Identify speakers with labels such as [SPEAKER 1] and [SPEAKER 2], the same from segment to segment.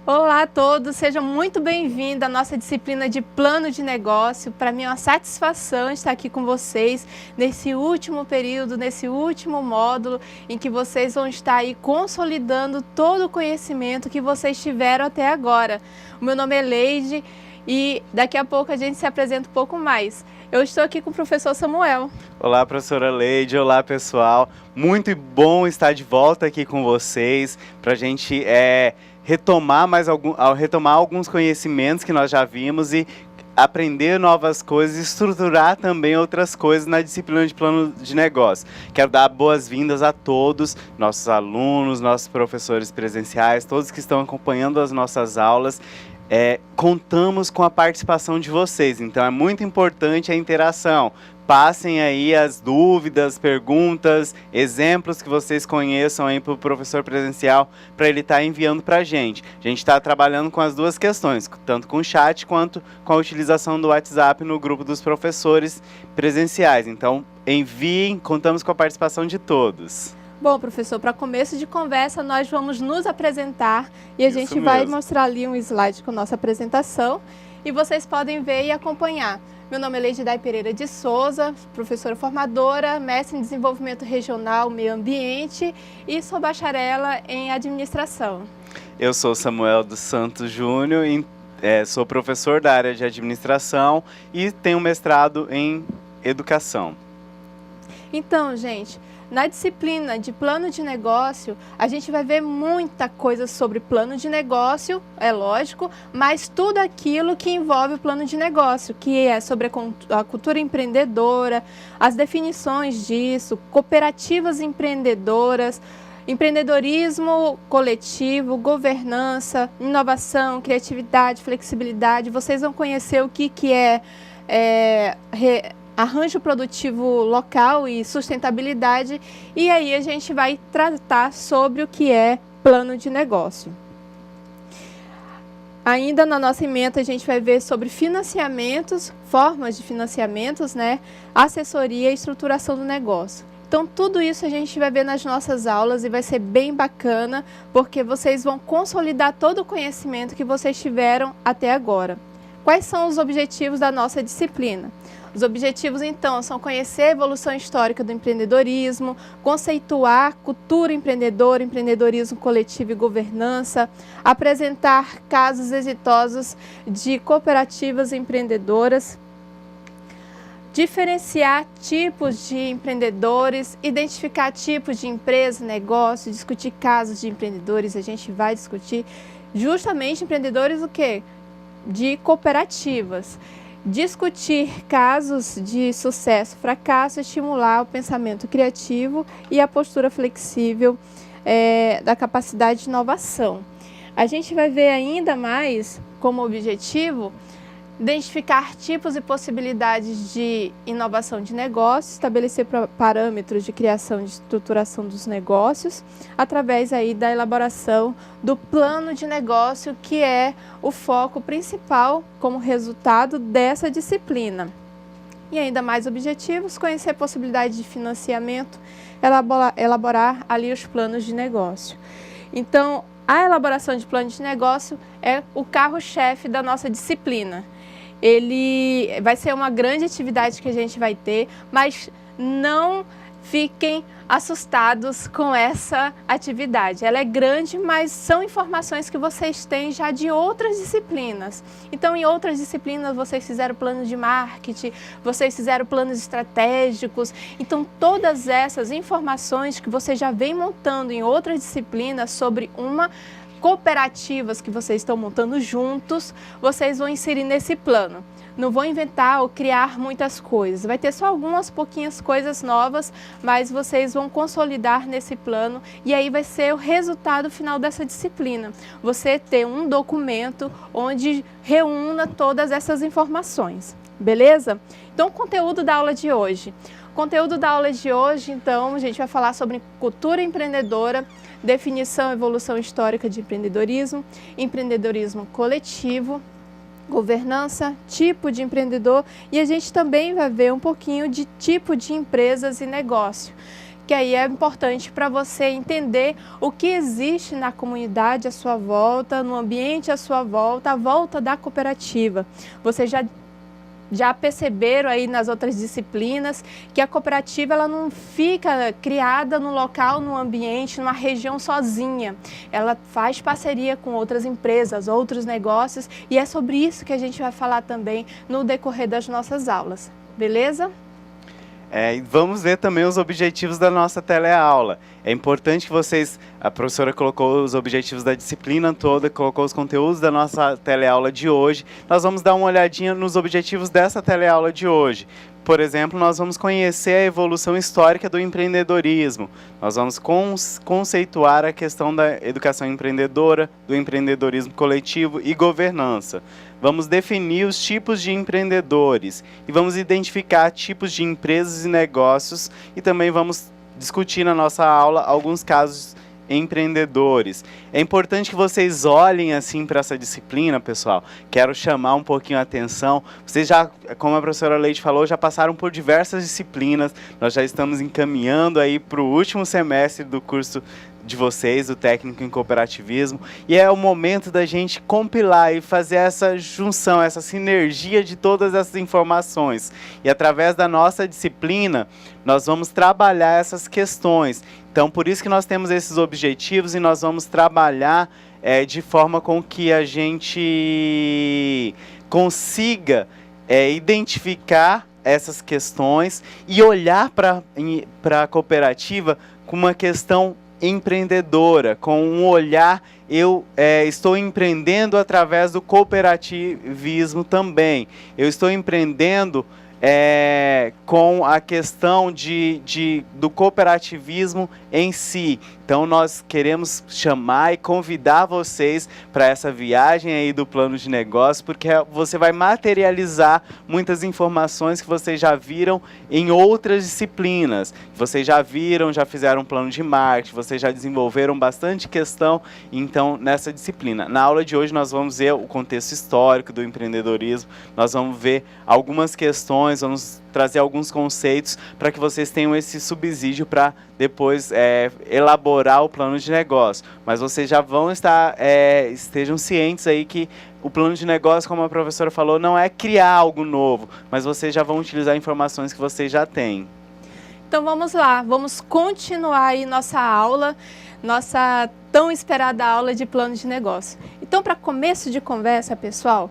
[SPEAKER 1] Olá a todos, sejam muito bem-vindos à nossa disciplina de plano de negócio. Para mim é uma satisfação estar aqui com vocês nesse último período, nesse último módulo, em que vocês vão estar aí consolidando todo o conhecimento que vocês tiveram até agora. O meu nome é Leide e daqui a pouco a gente se apresenta um pouco mais. Eu estou aqui com o professor Samuel.
[SPEAKER 2] Olá, professora Leide. Olá, pessoal. Muito bom estar de volta aqui com vocês para a gente retomar alguns conhecimentos que nós já vimos e aprender novas coisas e estruturar também outras coisas na disciplina de plano de negócio. Quero dar boas-vindas a todos, nossos alunos, nossos professores presenciais, todos que estão acompanhando as nossas aulas. Contamos com a participação de vocês, então é muito importante a interação. Passem aí as dúvidas, perguntas, exemplos que vocês conheçam aí para o professor presencial, para ele estar enviando para a gente. A gente está trabalhando com as duas questões, tanto com o chat quanto com a utilização do WhatsApp no grupo dos professores presenciais. Então, enviem, contamos com a participação de todos.
[SPEAKER 1] Bom, professor, para começo de conversa, nós vamos nos apresentar e a gente vai mostrar ali um slide com a nossa apresentação e vocês podem ver e acompanhar. Meu nome é Leididay Pereira de Souza, professora formadora, mestre em desenvolvimento regional, meio ambiente e sou bacharela em administração.
[SPEAKER 2] Eu sou Samuel dos Santos Júnior, sou professor da área de administração e tenho mestrado em educação.
[SPEAKER 1] Então, gente, na disciplina de plano de negócio, a gente vai ver muita coisa sobre plano de negócio, é lógico, mas tudo aquilo que envolve o plano de negócio, que é sobre a cultura empreendedora, as definições disso, cooperativas empreendedoras, empreendedorismo coletivo, governança, inovação, criatividade, flexibilidade. Vocês vão conhecer o que é arranjo produtivo local e sustentabilidade, e aí a gente vai tratar sobre o que é plano de negócio. Ainda na nossa ementa a gente vai ver sobre financiamentos, formas de financiamentos, assessoria e estruturação do negócio. Então tudo isso a gente vai ver nas nossas aulas e vai ser bem bacana, porque vocês vão consolidar todo o conhecimento que vocês tiveram até agora. Quais são os objetivos da nossa disciplina? Os objetivos, então, são conhecer a evolução histórica do empreendedorismo, conceituar cultura empreendedora, empreendedorismo coletivo e governança, apresentar casos exitosos de cooperativas empreendedoras, diferenciar tipos de empreendedores, identificar tipos de empresa, negócio, discutir casos de empreendedores. A gente vai discutir justamente empreendedores de cooperativas. Discutir casos de sucesso, fracasso, estimular o pensamento criativo e a postura flexível da capacidade de inovação. A gente vai ver ainda mais como objetivo identificar tipos e possibilidades de inovação de negócios, estabelecer parâmetros de criação e de estruturação dos negócios, através aí da elaboração do plano de negócio, que é o foco principal como resultado dessa disciplina. E ainda mais objetivos, conhecer possibilidades de financiamento, elaborar ali os planos de negócio. Então, a elaboração de plano de negócio é o carro-chefe da nossa disciplina. Ele vai ser uma grande atividade que a gente vai ter, mas não fiquem assustados com essa atividade. Ela é grande, mas são informações que vocês têm já de outras disciplinas. Então, em outras disciplinas, vocês fizeram planos de marketing, vocês fizeram planos estratégicos. Então, todas essas informações que você já vem montando em outras disciplinas sobre cooperativas que vocês estão montando juntos, vocês vão inserir nesse plano. Não vou inventar ou criar muitas coisas, vai ter só algumas pouquinhas coisas novas, mas vocês vão consolidar nesse plano e aí vai ser o resultado final dessa disciplina. Você ter um documento onde reúna todas essas informações, beleza? Então, o conteúdo da aula de hoje. O conteúdo da aula de hoje, então, a gente vai falar sobre cultura empreendedora, definição e evolução histórica de empreendedorismo, empreendedorismo coletivo, governança, tipo de empreendedor, e a gente também vai ver um pouquinho de tipo de empresas e negócio, que aí é importante para você entender o que existe na comunidade à sua volta, no ambiente à sua volta, à volta da cooperativa. Você já perceberam aí nas outras disciplinas que a cooperativa ela não fica criada no local, no ambiente, numa região sozinha. Ela faz parceria com outras empresas, outros negócios, e é sobre isso que a gente vai falar também no decorrer das nossas aulas. Beleza?
[SPEAKER 2] E vamos ver também os objetivos da nossa teleaula. É importante que vocês, a professora colocou os objetivos da disciplina toda, colocou os conteúdos da nossa teleaula de hoje. Nós vamos dar uma olhadinha nos objetivos dessa teleaula de hoje. Por exemplo, nós vamos conhecer a evolução histórica do empreendedorismo. Nós vamos conceituar a questão da educação empreendedora, do empreendedorismo coletivo e governança. Vamos definir os tipos de empreendedores e vamos identificar tipos de empresas e negócios e também vamos discutir na nossa aula alguns casos empreendedores. É importante que vocês olhem assim para essa disciplina, pessoal. Quero chamar um pouquinho a atenção. Vocês já, como a professora Leite falou, já passaram por diversas disciplinas. Nós já estamos encaminhando aí para o último semestre do curso de vocês, o técnico em cooperativismo, e é o momento da gente compilar e fazer essa junção, essa sinergia de todas essas informações. E através da nossa disciplina, nós vamos trabalhar essas questões. Então, por isso que nós temos esses objetivos e nós vamos trabalhar de forma com que a gente consiga identificar essas questões e olhar para a cooperativa com uma questão empreendedora, com um olhar, eu estou empreendendo através do cooperativismo também. Eu estou empreendendo com a questão do cooperativismo em si. Então, nós queremos chamar e convidar vocês para essa viagem aí do plano de negócio, porque você vai materializar muitas informações que vocês já viram em outras disciplinas. Vocês já viram, já fizeram um plano de marketing, vocês já desenvolveram bastante questão, então, nessa disciplina. Na aula de hoje, nós vamos ver o contexto histórico do empreendedorismo, nós vamos ver algumas questões, vamos trazer alguns conceitos para que vocês tenham esse subsídio para depois elaborar o plano de negócio. Mas vocês já vão estejam cientes aí que o plano de negócio, como a professora falou, não é criar algo novo, mas vocês já vão utilizar informações que vocês já têm.
[SPEAKER 1] Então vamos lá, vamos continuar aí nossa aula, nossa tão esperada aula de plano de negócio. Então, para começo de conversa, pessoal,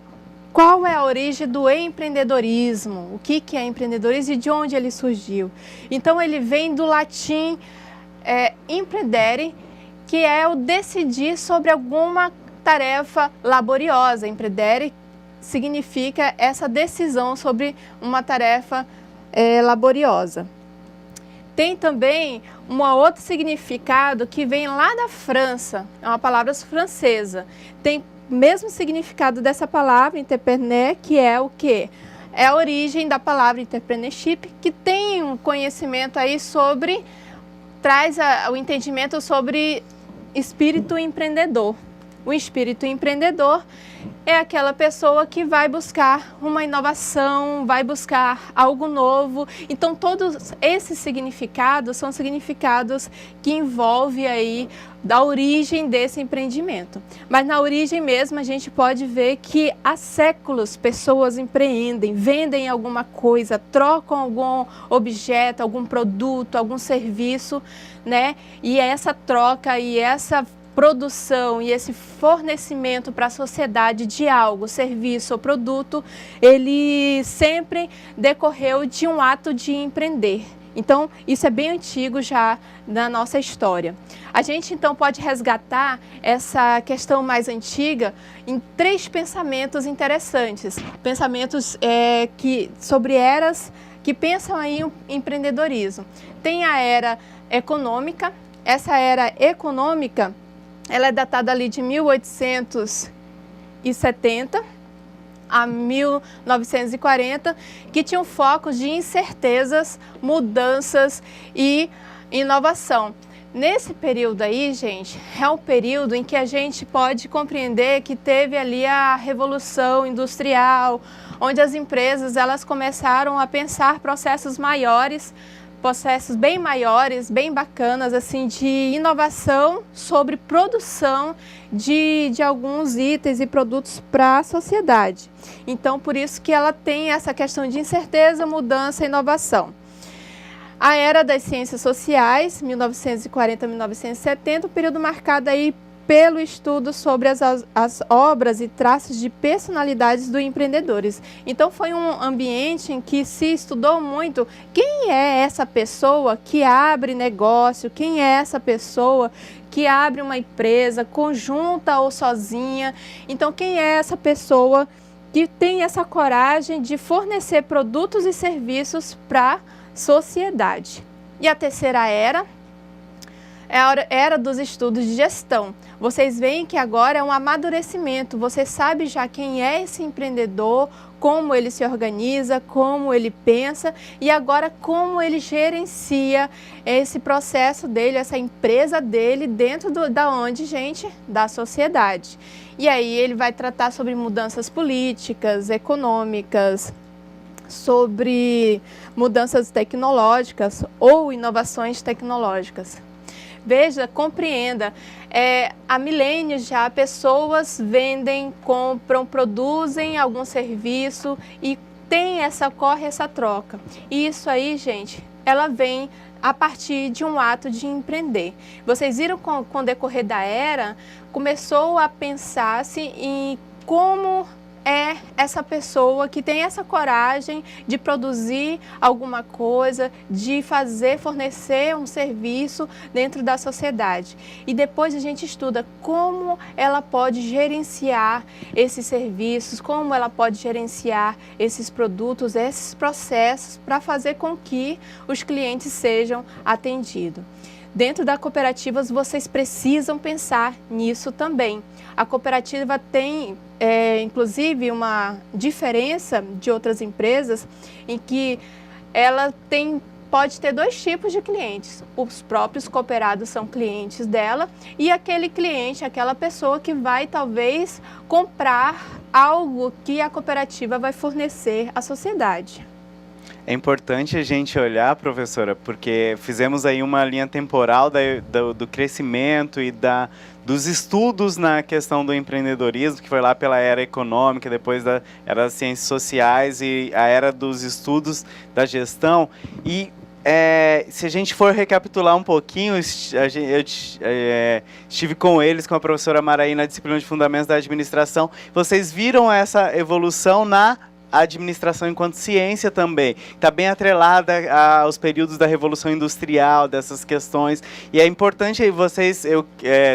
[SPEAKER 1] qual é a origem do empreendedorismo? O que é empreendedorismo e de onde ele surgiu? Então, ele vem do latim imprendere, que é o decidir sobre alguma tarefa laboriosa. Imprendere significa essa decisão sobre uma tarefa laboriosa. Tem também um outro significado que vem lá da França, é uma palavra francesa. Tem mesmo significado dessa palavra, entrepreneur, que é o quê? É a origem da palavra entrepreneurship, que tem um conhecimento aí sobre, traz o entendimento sobre espírito empreendedor. O espírito empreendedor é aquela pessoa que vai buscar uma inovação, vai buscar algo novo. Então, todos esses significados são significados que envolvem aí da origem desse empreendimento. Mas na origem mesmo a gente pode ver que há séculos pessoas empreendem, vendem alguma coisa, trocam algum objeto, algum produto, algum serviço, né? E essa troca e essa produção e esse fornecimento para a sociedade de algo, serviço ou produto, ele sempre decorreu de um ato de empreender. Então, isso é bem antigo já na nossa história. A gente, então, pode resgatar essa questão mais antiga em 3 pensamentos interessantes. Pensamentos sobre eras que pensam em empreendedorismo. Tem a era econômica. Essa era econômica, ela é datada ali de 1870 a 1940, que tinham focos de incertezas, mudanças e inovação. Nesse período aí, gente, é um período em que a gente pode compreender que teve ali a Revolução Industrial, onde as empresas elas começaram a pensar processos maiores processos bem maiores, bem bacanas, assim, de inovação sobre produção de alguns itens e produtos para a sociedade. Então, por isso que ela tem essa questão de incerteza, mudança e inovação. A Era das Ciências Sociais, 1940 a 1970, um período marcado aí pelo estudo sobre as obras e traços de personalidades dos empreendedores. Então, foi um ambiente em que se estudou muito quem é essa pessoa que abre negócio, quem é essa pessoa que abre uma empresa, conjunta ou sozinha. Então, quem é essa pessoa que tem essa coragem de fornecer produtos e serviços para a sociedade. E a terceira era é a era dos estudos de gestão. Vocês veem que agora é um amadurecimento, você sabe já quem é esse empreendedor, como ele se organiza, como ele pensa e agora como ele gerencia esse processo dele, essa empresa dele dentro da onde, gente? Da sociedade. E aí ele vai tratar sobre mudanças políticas, econômicas, sobre mudanças tecnológicas ou inovações tecnológicas. Veja, compreenda, há milênios já pessoas vendem, compram, produzem algum serviço e ocorre essa troca. E isso aí, gente, ela vem a partir de um ato de empreender. Vocês viram com o decorrer da era, começou a pensar-se em como é essa pessoa que tem essa coragem de produzir alguma coisa, de fornecer um serviço dentro da sociedade. E depois a gente estuda como ela pode gerenciar esses serviços, como ela pode gerenciar esses produtos, esses processos para fazer com que os clientes sejam atendidos. Dentro da cooperativa, vocês precisam pensar nisso também. A cooperativa tem, inclusive, uma diferença de outras empresas em que ela pode ter dois tipos de clientes. Os próprios cooperados são clientes dela e aquele cliente, aquela pessoa que vai, talvez, comprar algo que a cooperativa vai fornecer à sociedade.
[SPEAKER 2] É importante a gente olhar, professora, porque fizemos aí uma linha temporal do crescimento e dos estudos na questão do empreendedorismo, que foi lá pela era econômica, depois da era das ciências sociais e a era dos estudos da gestão. E se a gente for recapitular um pouquinho, eu estive com eles, com a professora Maraí, na disciplina de Fundamentos da Administração. Vocês viram essa evolução na administração enquanto ciência também, está bem atrelada aos períodos da Revolução Industrial, dessas questões, e é importante aí vocês, eu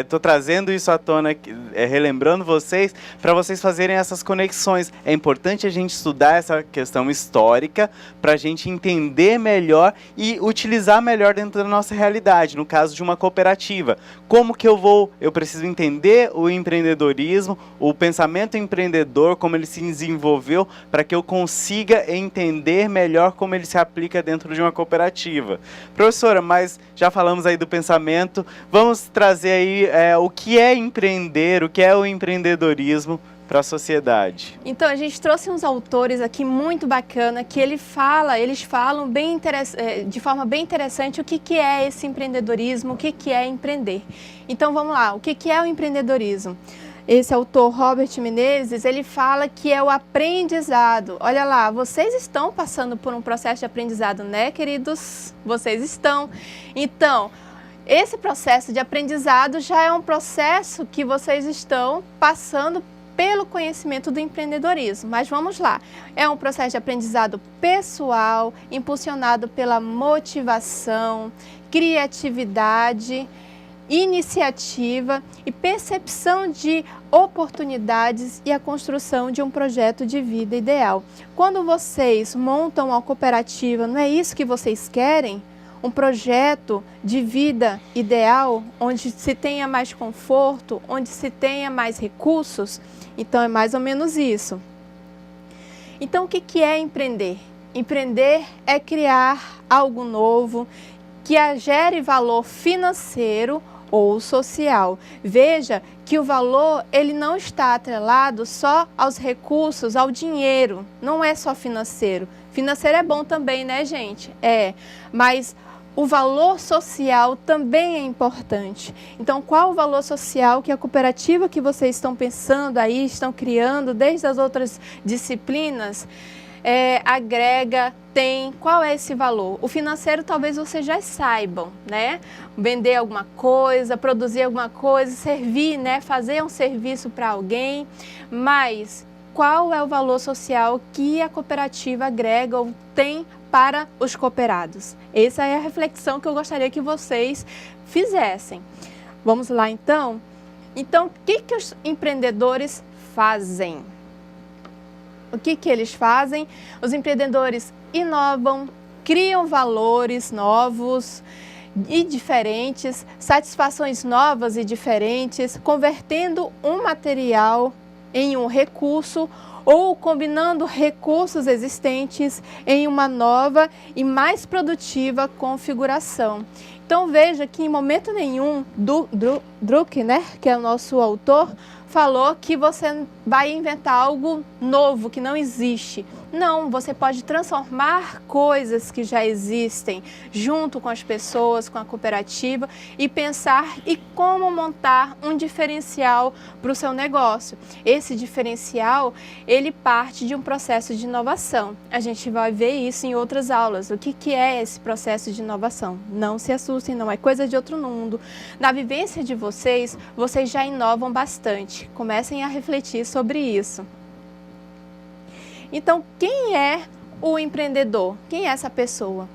[SPEAKER 2] estou trazendo isso à tona, relembrando vocês, para vocês fazerem essas conexões. É importante a gente estudar essa questão histórica, para a gente entender melhor e utilizar melhor dentro da nossa realidade, no caso de uma cooperativa. Como que eu preciso entender o empreendedorismo, o pensamento empreendedor, como ele se desenvolveu, para que eu consiga entender melhor como ele se aplica dentro de uma cooperativa. Professora, mas já falamos aí do pensamento, vamos trazer aí o que é empreender, o que é o empreendedorismo para a sociedade.
[SPEAKER 1] Então, a gente trouxe uns autores aqui muito bacana, que eles falam de forma bem interessante o que é esse empreendedorismo, o que é empreender. Então, vamos lá, o que é o empreendedorismo? Esse autor, Robert Menezes, ele fala que é o aprendizado. Olha lá, vocês estão passando por um processo de aprendizado, né, queridos? Vocês estão. Então, esse processo de aprendizado já é um processo que vocês estão passando pelo conhecimento do empreendedorismo. Mas vamos lá, é um processo de aprendizado pessoal, impulsionado pela motivação, criatividade, iniciativa e percepção de oportunidades e a construção de um projeto de vida ideal. Quando vocês montam uma cooperativa, não é isso que vocês querem? Um projeto de vida ideal, onde se tenha mais conforto, onde se tenha mais recursos? Então é mais ou menos isso. Então o que é empreender? Empreender é criar algo novo que gere valor financeiro ou social. Veja que o valor ele não está atrelado só aos recursos, ao dinheiro, não é só financeiro. Financeiro é bom também, né, gente? É, mas o valor social também é importante. Então, qual o valor social que a cooperativa que vocês estão pensando aí, estão criando desde as outras disciplinas, agrega, tem, qual é esse valor? O financeiro talvez vocês já saibam, né? Vender alguma coisa, produzir alguma coisa, servir, né? Fazer um serviço para alguém, mas qual é o valor social que a cooperativa agrega ou tem para os cooperados? Essa é a reflexão que eu gostaria que vocês fizessem. Vamos lá então? Então, o que os empreendedores fazem? O que eles fazem? Os empreendedores inovam, criam valores novos e diferentes, satisfações novas e diferentes, convertendo um material em um recurso ou combinando recursos existentes em uma nova e mais produtiva configuração. Então veja que em momento nenhum Drucker, né, que é o nosso autor, falou que você vai inventar algo novo, que não existe. Não, você pode transformar coisas que já existem junto com as pessoas, com a cooperativa e pensar em como montar um diferencial para o seu negócio. Esse diferencial, ele parte de um processo de inovação. A gente vai ver isso em outras aulas. O que é esse processo de inovação? Não se assustem, não é coisa de outro mundo. Na vivência de vocês, vocês já inovam bastante. Comecem a refletir sobre isso. Então, quem é o empreendedor? Quem é essa pessoa?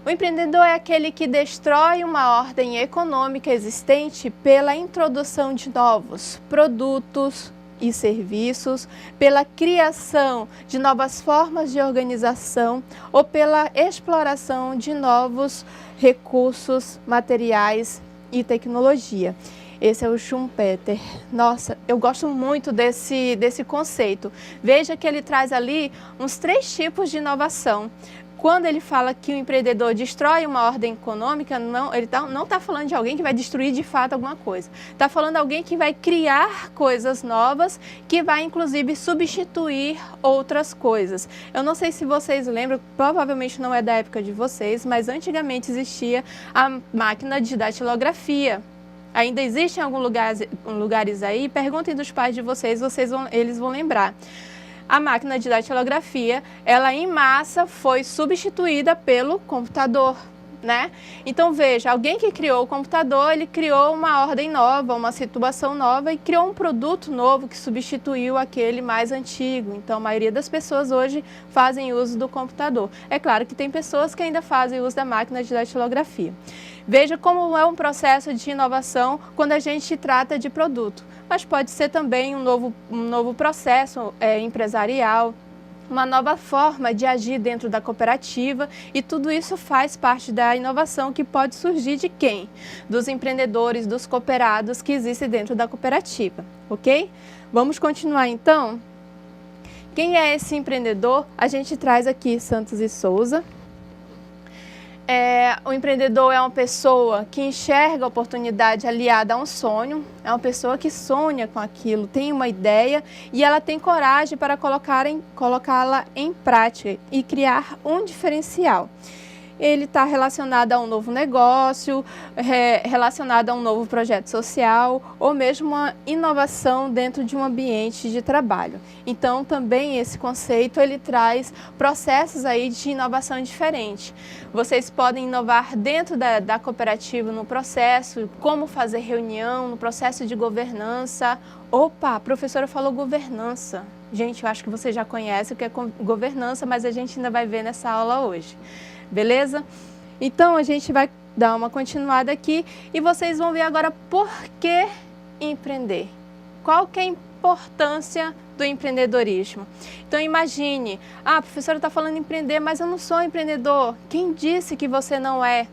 [SPEAKER 1] O empreendedor é aquele que destrói uma ordem econômica existente pela introdução de novos produtos e serviços, pela criação de novas formas de organização ou pela exploração de novos recursos materiais e tecnologia. Esse é o Schumpeter. Nossa, eu gosto muito desse conceito. Veja que ele traz ali uns 3 tipos de inovação. Quando ele fala que o empreendedor destrói uma ordem econômica, ele não está falando de alguém que vai destruir de fato alguma coisa. Está falando de alguém que vai criar coisas novas, que vai inclusive substituir outras coisas. Eu não sei se vocês lembram, provavelmente não é da época de vocês, mas antigamente existia a máquina de datilografia. Ainda existe em alguns lugares aí, perguntem dos pais de vocês, eles vão lembrar. A máquina de datilografia, ela em massa foi substituída pelo computador, né? Então veja, alguém que criou o computador, ele criou uma ordem nova, uma situação nova e criou um produto novo que substituiu aquele mais antigo. Então a maioria das pessoas hoje fazem uso do computador. É claro que tem pessoas que ainda fazem uso da máquina de datilografia. Veja como é um processo de inovação quando a gente trata de produto, mas pode ser também um novo processo empresarial, uma nova forma de agir dentro da cooperativa, e tudo isso faz parte da inovação que pode surgir de quem? Dos empreendedores, dos cooperados que existem dentro da cooperativa, ok? Vamos continuar então? Quem é esse empreendedor? A gente traz aqui Santos e Souza. O empreendedor é uma pessoa que enxerga a oportunidade aliada a um sonho, é uma pessoa que sonha com aquilo, tem uma ideia e ela tem coragem para colocá-la em prática e criar um diferencial. Ele está relacionado a um novo negócio, relacionado a um novo projeto social ou mesmo uma inovação dentro de um ambiente de trabalho. Então, também esse conceito, ele traz processos aí de inovação diferente. Vocês podem inovar dentro da cooperativa no processo, como fazer reunião, no processo de governança. Opa, a professora falou governança. Gente, eu acho que você já conhece o que é governança, mas a gente ainda vai ver nessa aula hoje. Beleza? Então, a gente vai dar uma continuada aqui e vocês vão ver agora por que empreender. Qual que é a importância do empreendedorismo? Então, imagine, a professora está falando em empreender, mas eu não sou empreendedor. Quem disse que você não é?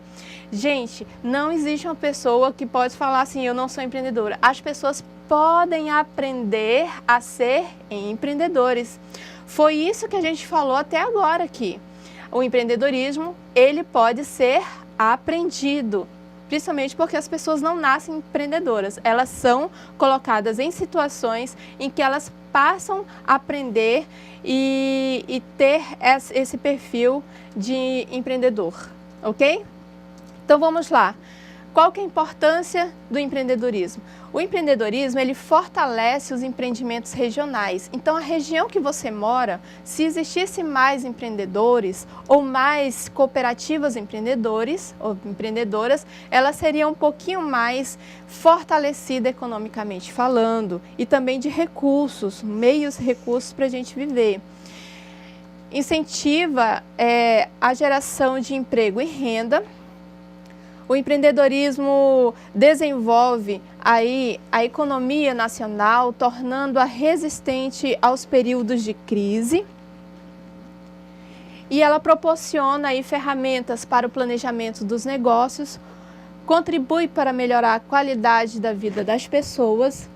[SPEAKER 1] Gente, não existe uma pessoa que pode falar assim, eu não sou empreendedora. As pessoas podem aprender a ser empreendedores. Foi isso que a gente falou até agora aqui. O empreendedorismo, ele pode ser aprendido, principalmente porque as pessoas não nascem empreendedoras, elas são colocadas em situações em que elas passam a aprender e ter esse perfil de empreendedor, ok? Então vamos lá. Qual que é a importância do empreendedorismo? O empreendedorismo, ele fortalece os empreendimentos regionais. Então, a região que você mora, se existisse mais empreendedores ou mais cooperativas empreendedores ou empreendedoras, ela seria um pouquinho mais fortalecida economicamente falando e também de recursos, meios recursos para a gente viver. Incentiva a geração de emprego e renda. O empreendedorismo desenvolve aí a economia nacional, tornando-a resistente aos períodos de crise. E ela proporciona aí ferramentas para o planejamento dos negócios, contribui para melhorar a qualidade da vida das pessoas.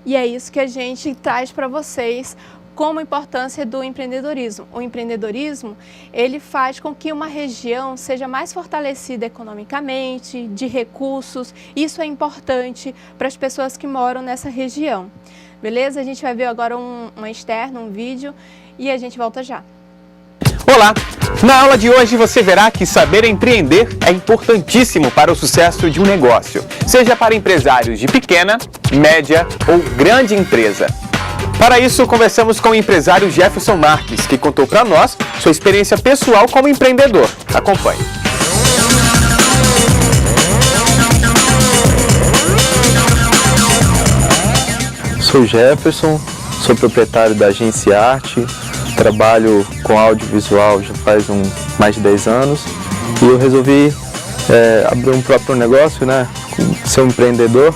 [SPEAKER 1] E é isso que a gente traz para vocês como a importância do empreendedorismo. O empreendedorismo, ele faz com que uma região seja mais fortalecida economicamente, de recursos. Isso é importante para as pessoas que moram nessa região. Beleza? A gente vai ver agora um externo, um vídeo, e a gente volta já.
[SPEAKER 3] Olá! Na aula de hoje você verá que saber empreender é importantíssimo para o sucesso de um negócio, seja para empresários de pequena, média ou grande empresa. Para isso, conversamos com o empresário Jefferson Marques, que contou para nós sua experiência pessoal como empreendedor. Acompanhe.
[SPEAKER 4] Sou Jefferson, sou proprietário da Agência Arte, trabalho com audiovisual já faz mais de 10 anos e eu resolvi abrir um próprio negócio, né, ser um empreendedor,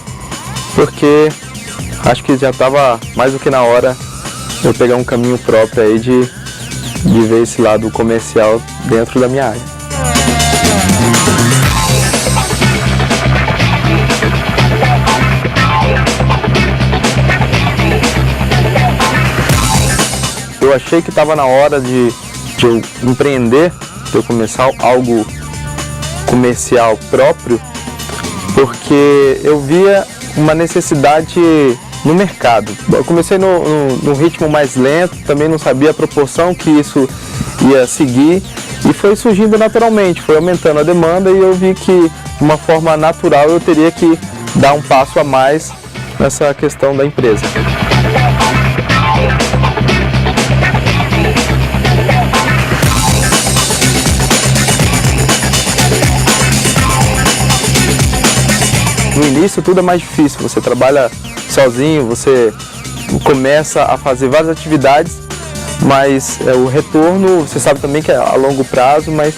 [SPEAKER 4] porque acho que já estava mais do que na hora eu pegar um caminho próprio aí de ver esse lado comercial dentro da minha área. Eu achei que estava na hora de eu empreender, de eu começar algo comercial próprio, porque eu via uma necessidade no mercado. Eu comecei no ritmo mais lento, também não sabia a proporção que isso ia seguir e foi surgindo naturalmente, foi aumentando a demanda e eu vi que de uma forma natural eu teria que dar um passo a mais nessa questão da empresa. No início tudo é mais difícil, você trabalha sozinho, você começa a fazer várias atividades, mas o retorno, você sabe também que é a longo prazo, mas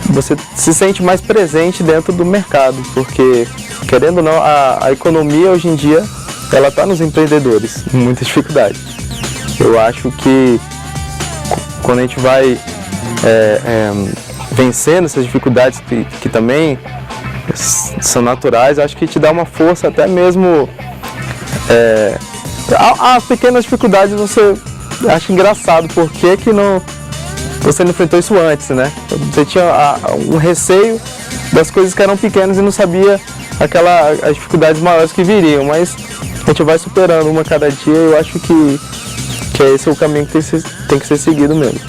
[SPEAKER 4] você se sente mais presente dentro do mercado, porque, querendo ou não, a economia hoje em dia, ela está nos empreendedores, com muita dificuldade. Eu acho que quando a gente vai vencendo essas dificuldades que também são naturais, acho que te dá uma força até mesmo. As pequenas dificuldades você acha engraçado, por que você não enfrentou isso antes, né? Você tinha um receio das coisas que eram pequenas e não sabia as dificuldades maiores que viriam, mas a gente vai superando uma a cada dia e eu acho que esse é o caminho que tem que ser seguido mesmo.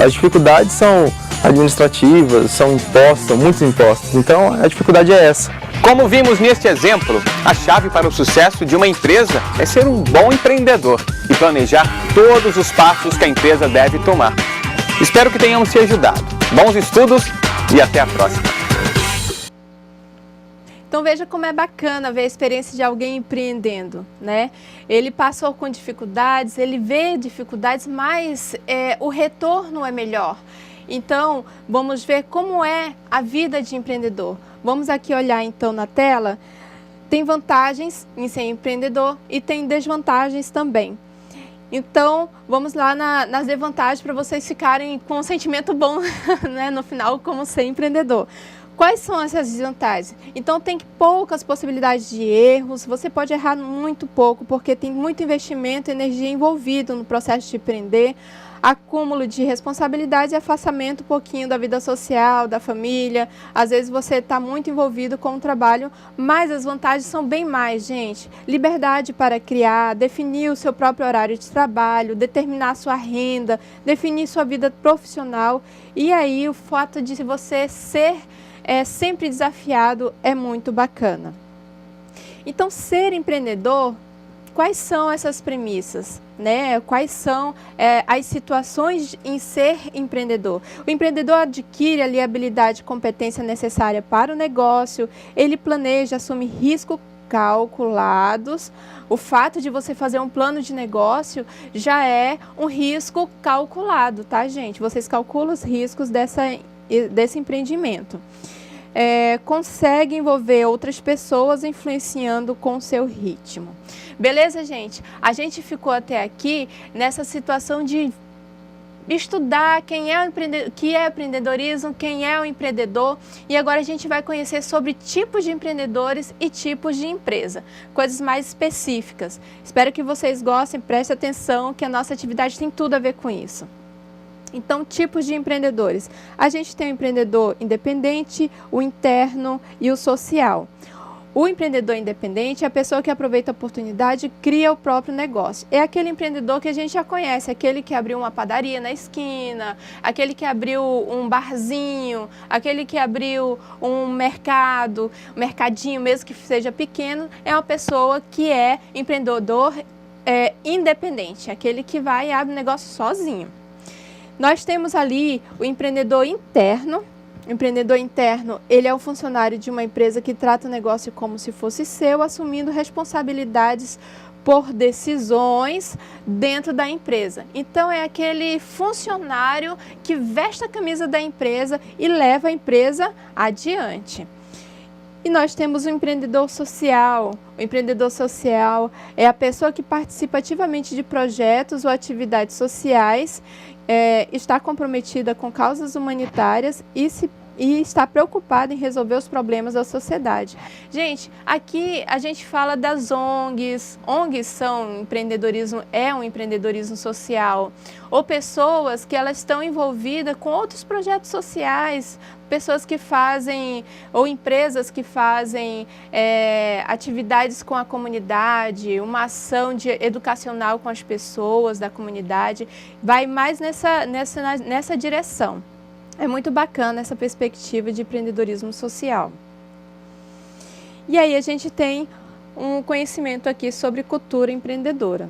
[SPEAKER 4] As dificuldades são administrativas, são impostos, são muitos impostos, então a dificuldade é essa.
[SPEAKER 3] Como vimos neste exemplo, a chave para o sucesso de uma empresa é ser um bom empreendedor e planejar todos os passos que a empresa deve tomar. Espero que tenhamos te ajudado. Bons estudos e até a próxima.
[SPEAKER 1] Então veja como é bacana ver a experiência de alguém empreendendo, né? Ele passou com dificuldades, ele vê dificuldades, mas o retorno é melhor. Então, vamos ver como é a vida de empreendedor. Vamos aqui olhar então na tela. Tem vantagens em ser empreendedor e tem desvantagens também. Então, vamos lá nas desvantagens para vocês ficarem com um sentimento bom, né, no final, como ser empreendedor. Quais são essas desvantagens? Então, tem poucas possibilidades de erros, você pode errar muito pouco, porque tem muito investimento e energia envolvido no processo de empreender, acúmulo de responsabilidade e afastamento um pouquinho da vida social, da família. Às vezes você está muito envolvido com o trabalho, mas as vantagens são bem mais, gente. Liberdade para criar, definir o seu próprio horário de trabalho, determinar sua renda, definir sua vida profissional. E aí o fato de você ser sempre desafiado é muito bacana. Então, ser empreendedor, quais são essas premissas, né? Quais são as situações em ser empreendedor? O empreendedor adquire ali a habilidade e competência necessária para o negócio, ele planeja, assume riscos calculados. O fato de você fazer um plano de negócio já é um risco calculado, tá, gente? Vocês calculam os riscos desse empreendimento. Consegue envolver outras pessoas influenciando com o seu ritmo. Beleza, gente? A gente ficou até aqui nessa situação de estudar quem é o que é empreendedorismo, quem é o empreendedor, e agora a gente vai conhecer sobre tipos de empreendedores e tipos de empresa, coisas mais específicas. Espero que vocês gostem, prestem atenção que a nossa atividade tem tudo a ver com isso. Então, tipos de empreendedores. A gente tem o empreendedor independente, o interno e o social. O empreendedor independente é a pessoa que aproveita a oportunidade e cria o próprio negócio. É aquele empreendedor que a gente já conhece, aquele que abriu uma padaria na esquina, aquele que abriu um barzinho, aquele que abriu um mercadinho, mesmo que seja pequeno, é uma pessoa que é empreendedor independente, aquele que vai e abre o negócio sozinho. Nós temos ali o empreendedor interno. O empreendedor interno, ele é um funcionário de uma empresa que trata o negócio como se fosse seu, assumindo responsabilidades por decisões dentro da empresa. Então, é aquele funcionário que veste a camisa da empresa e leva a empresa adiante. E nós temos o empreendedor social. O empreendedor social é a pessoa que participa ativamente de projetos ou atividades sociais, está comprometida com causas humanitárias e está preocupada em resolver os problemas da sociedade. Gente, aqui a gente fala das ONGs. ONGs são um empreendedorismo social. Ou pessoas que elas estão envolvidas com outros projetos sociais, pessoas que fazem, ou empresas que fazem atividades com a comunidade, uma ação educacional com as pessoas da comunidade, vai mais nessa direção. É muito bacana essa perspectiva de empreendedorismo social. E aí a gente tem um conhecimento aqui sobre cultura empreendedora.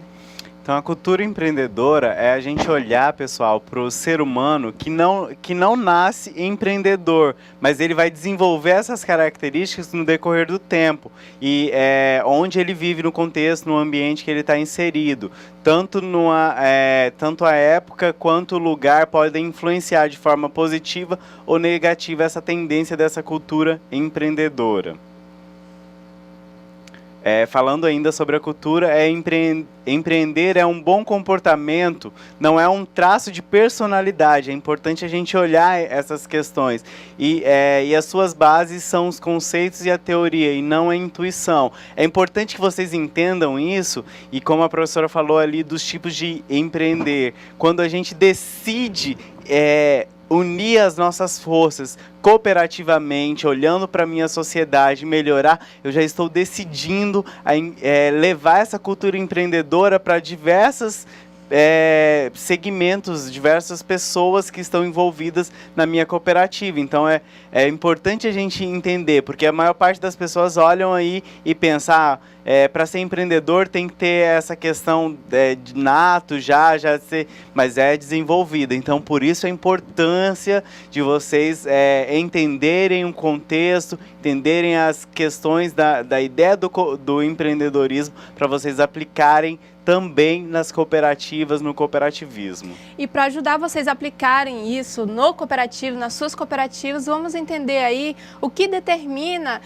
[SPEAKER 2] Então, a cultura empreendedora é a gente olhar, pessoal, para o ser humano que não nasce empreendedor, mas ele vai desenvolver essas características no decorrer do tempo e onde ele vive no contexto, no ambiente que ele está inserido. Tanto a época quanto o lugar podem influenciar de forma positiva ou negativa essa tendência dessa cultura empreendedora. Falando ainda sobre a cultura, empreender é um bom comportamento, não é um traço de personalidade. É importante a gente olhar essas questões. E as suas bases são os conceitos e a teoria, e não a intuição. É importante que vocês entendam isso, e como a professora falou ali dos tipos de empreender, quando a gente decide unir as nossas forças cooperativamente, olhando para a minha sociedade, melhorar, eu já estou decidindo levar essa cultura empreendedora para diversos segmentos, diversas pessoas que estão envolvidas na minha cooperativa. Então é importante a gente entender, porque a maior parte das pessoas olham aí e pensam, para ser empreendedor tem que ter essa questão de nato, mas é desenvolvida. Então, por isso a importância de vocês entenderem o contexto, entenderem as questões da ideia do empreendedorismo, para vocês aplicarem também nas cooperativas, no cooperativismo.
[SPEAKER 1] E para ajudar vocês a aplicarem isso no cooperativo, nas suas cooperativas, vamos entender aí o que determina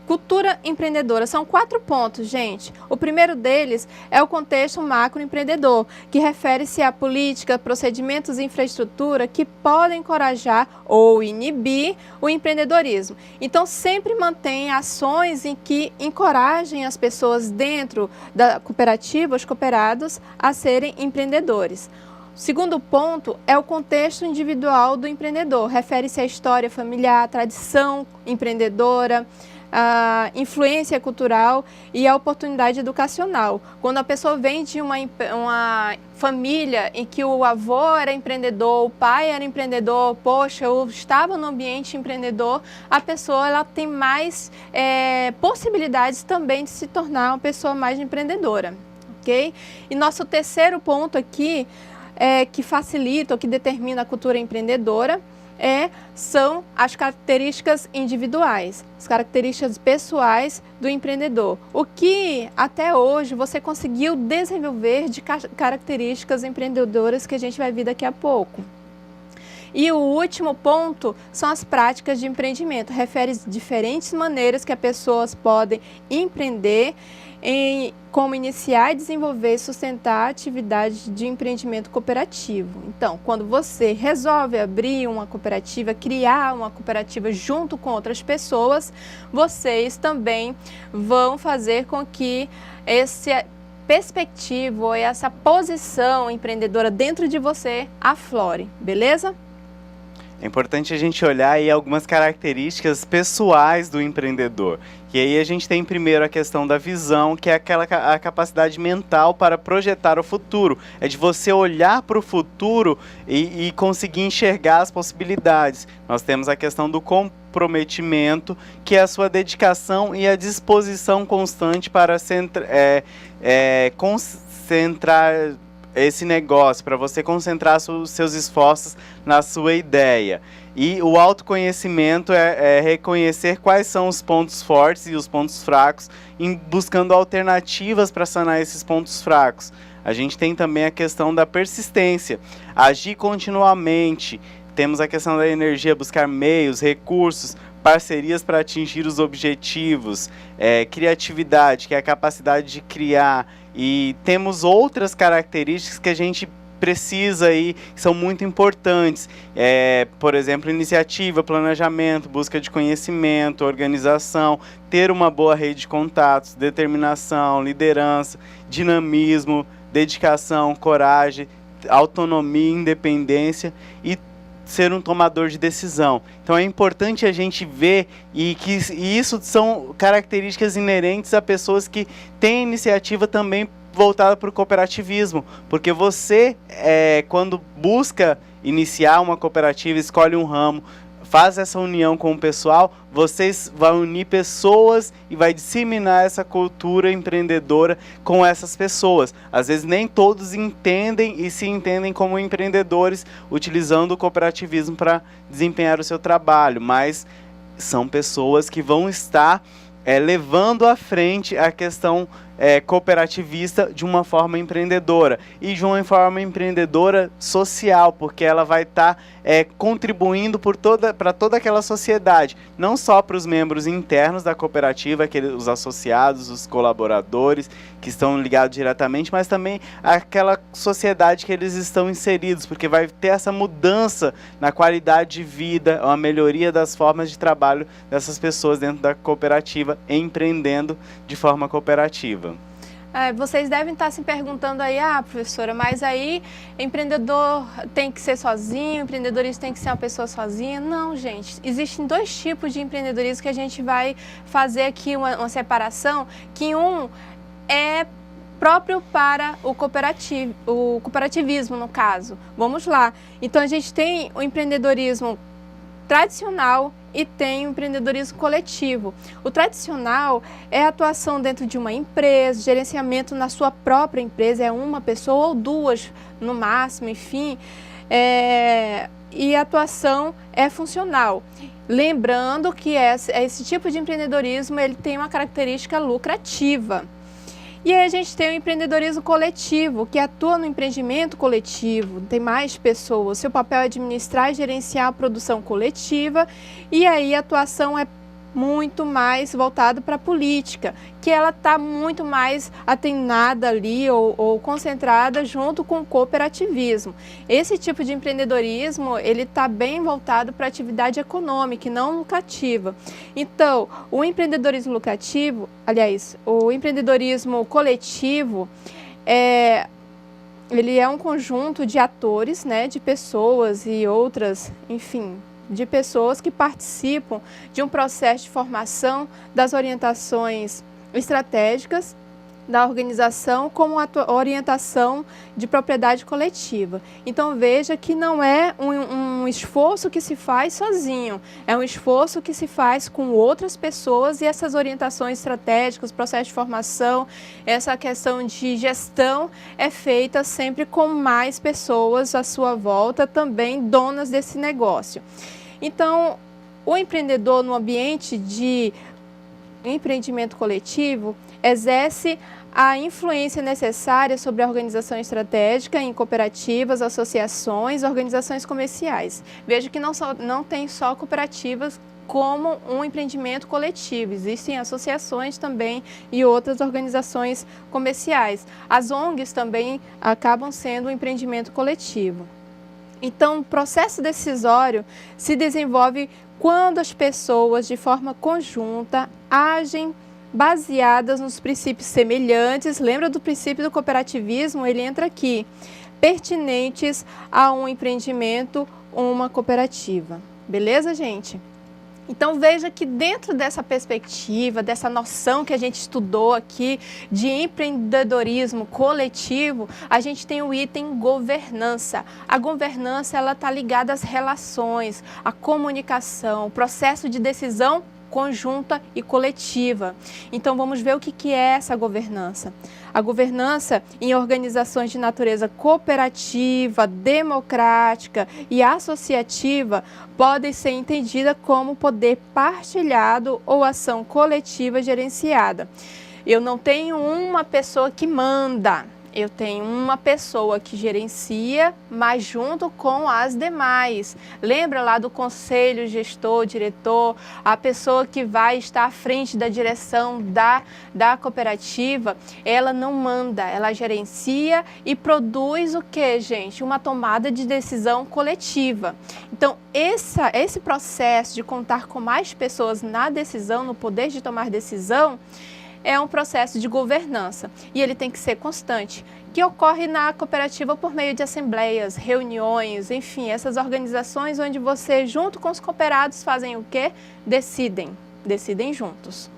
[SPEAKER 1] Cultura empreendedora. São 4 pontos, gente. O primeiro deles é o contexto macroempreendedor, que refere-se a política, procedimentos e infraestrutura que podem encorajar ou inibir o empreendedorismo. Então, sempre mantém ações em que encorajem as pessoas dentro da cooperativa, os cooperados, a serem empreendedores. O segundo ponto é o contexto individual do empreendedor. Refere-se à história familiar, à tradição empreendedora, a influência cultural e a oportunidade educacional. Quando a pessoa vem de uma família em que o avô era empreendedor, o pai era empreendedor, poxa, eu estava no ambiente empreendedor, a pessoa ela tem mais possibilidades também de se tornar uma pessoa mais empreendedora, ok? E nosso terceiro ponto aqui, que facilita ou que determina a cultura empreendedora, são as características individuais, as características pessoais do empreendedor. O que até hoje você conseguiu desenvolver de características empreendedoras que a gente vai ver daqui a pouco. E o último ponto são as práticas de empreendimento. Refere a diferentes maneiras que as pessoas podem empreender, em como iniciar, desenvolver e sustentar atividades de empreendimento cooperativo. Então, quando você resolve abrir uma cooperativa, criar uma cooperativa junto com outras pessoas, vocês também vão fazer com que esse perspectiva ou essa posição empreendedora dentro de você aflore, beleza?
[SPEAKER 2] É importante a gente olhar aí algumas características pessoais do empreendedor. E aí a gente tem primeiro a questão da visão, que é a capacidade mental para projetar o futuro. É de você olhar para o futuro e conseguir enxergar as possibilidades. Nós temos a questão do comprometimento, que é a sua dedicação e a disposição constante para concentrar esse negócio, para você concentrar os seus esforços na sua ideia. E o autoconhecimento é reconhecer quais são os pontos fortes e os pontos fracos, buscando alternativas para sanar esses pontos fracos. A gente tem também a questão da persistência, agir continuamente. Temos a questão da energia, buscar meios, recursos, parcerias para atingir os objetivos, criatividade, que é a capacidade de criar. E temos outras características que a gente precisa aí, que são muito importantes. Por exemplo, iniciativa, planejamento, busca de conhecimento, organização, ter uma boa rede de contatos, determinação, liderança, dinamismo, dedicação, coragem, autonomia, independência e ser um tomador de decisão. Então é importante a gente ver e isso são características inerentes a pessoas que têm iniciativa também voltada para o cooperativismo, porque você, quando busca iniciar uma cooperativa, escolhe um ramo, faz essa união com o pessoal, vocês vão unir pessoas e vai disseminar essa cultura empreendedora com essas pessoas. Às vezes nem todos entendem e se entendem como empreendedores utilizando o cooperativismo para desempenhar o seu trabalho, mas são pessoas que vão estar levando à frente a questão cooperativista de uma forma empreendedora e de uma forma empreendedora social, porque ela vai estar contribuindo para toda aquela sociedade, não só para os membros internos da cooperativa, os associados, os colaboradores que estão ligados diretamente, mas também aquela sociedade que eles estão inseridos, porque vai ter essa mudança na qualidade de vida, uma melhoria das formas de trabalho dessas pessoas dentro da cooperativa, empreendendo de forma cooperativa.
[SPEAKER 1] Vocês devem estar se perguntando aí, professora, mas aí empreendedor tem que ser sozinho, empreendedorismo tem que ser uma pessoa sozinha? Não, gente, existem 2 tipos de empreendedorismo que a gente vai fazer aqui uma separação, que um é próprio para o cooperativismo, no caso. Vamos lá. Então a gente tem o empreendedorismo tradicional e tem o empreendedorismo coletivo. O tradicional é a atuação dentro de uma empresa, gerenciamento na sua própria empresa, é uma pessoa ou 2 no máximo, enfim, e a atuação é funcional. Lembrando que esse tipo de empreendedorismo ele tem uma característica lucrativa. E aí a gente tem o empreendedorismo coletivo, que atua no empreendimento coletivo, tem mais pessoas. Seu papel é administrar e gerenciar a produção coletiva, e aí a atuação é muito mais voltado para a política, que ela está muito mais atenada ali ou concentrada junto com o cooperativismo. Esse tipo de empreendedorismo, ele está bem voltado para a atividade econômica e não lucrativa. Então, o empreendedorismo lucrativo, aliás, o empreendedorismo coletivo, ele é um conjunto de atores, né, de pessoas e outras, enfim, de pessoas que participam de um processo de formação das orientações estratégicas da organização como a orientação de propriedade coletiva. Então veja que não é um esforço que se faz sozinho, é um esforço que se faz com outras pessoas e essas orientações estratégicas, processo de formação, essa questão de gestão é feita sempre com mais pessoas à sua volta, também donas desse negócio. Então, o empreendedor no ambiente de empreendimento coletivo exerce a influência necessária sobre a organização estratégica em cooperativas, associações, organizações comerciais. Veja que não tem só cooperativas como um empreendimento coletivo, existem associações também e outras organizações comerciais. As ONGs também acabam sendo um empreendimento coletivo. Então, o processo decisório se desenvolve quando as pessoas, de forma conjunta, agem baseadas nos princípios semelhantes, lembra do princípio do cooperativismo? Ele entra aqui, pertinentes a um empreendimento ou uma cooperativa. Beleza, gente? Então veja que dentro dessa perspectiva, dessa noção que a gente estudou aqui de empreendedorismo coletivo, a gente tem o item governança. A governança ela está ligada às relações, à comunicação, o processo de decisão conjunta e coletiva. Então vamos ver o que é essa governança. A governança em organizações de natureza cooperativa, democrática e associativa podem ser entendida como poder partilhado ou ação coletiva gerenciada. Eu não tenho uma pessoa que manda, eu tenho uma pessoa que gerencia, mas junto com as demais. Lembra lá do conselho gestor, diretor, a pessoa que vai estar à frente da direção da cooperativa, ela não manda, ela gerencia e produz o que, gente? Uma tomada de decisão coletiva. Então, esse processo de contar com mais pessoas na decisão, no poder de tomar decisão, é um processo de governança e ele tem que ser constante, que ocorre na cooperativa por meio de assembleias, reuniões, enfim, essas organizações onde você, junto com os cooperados, fazem o quê? Decidem juntos.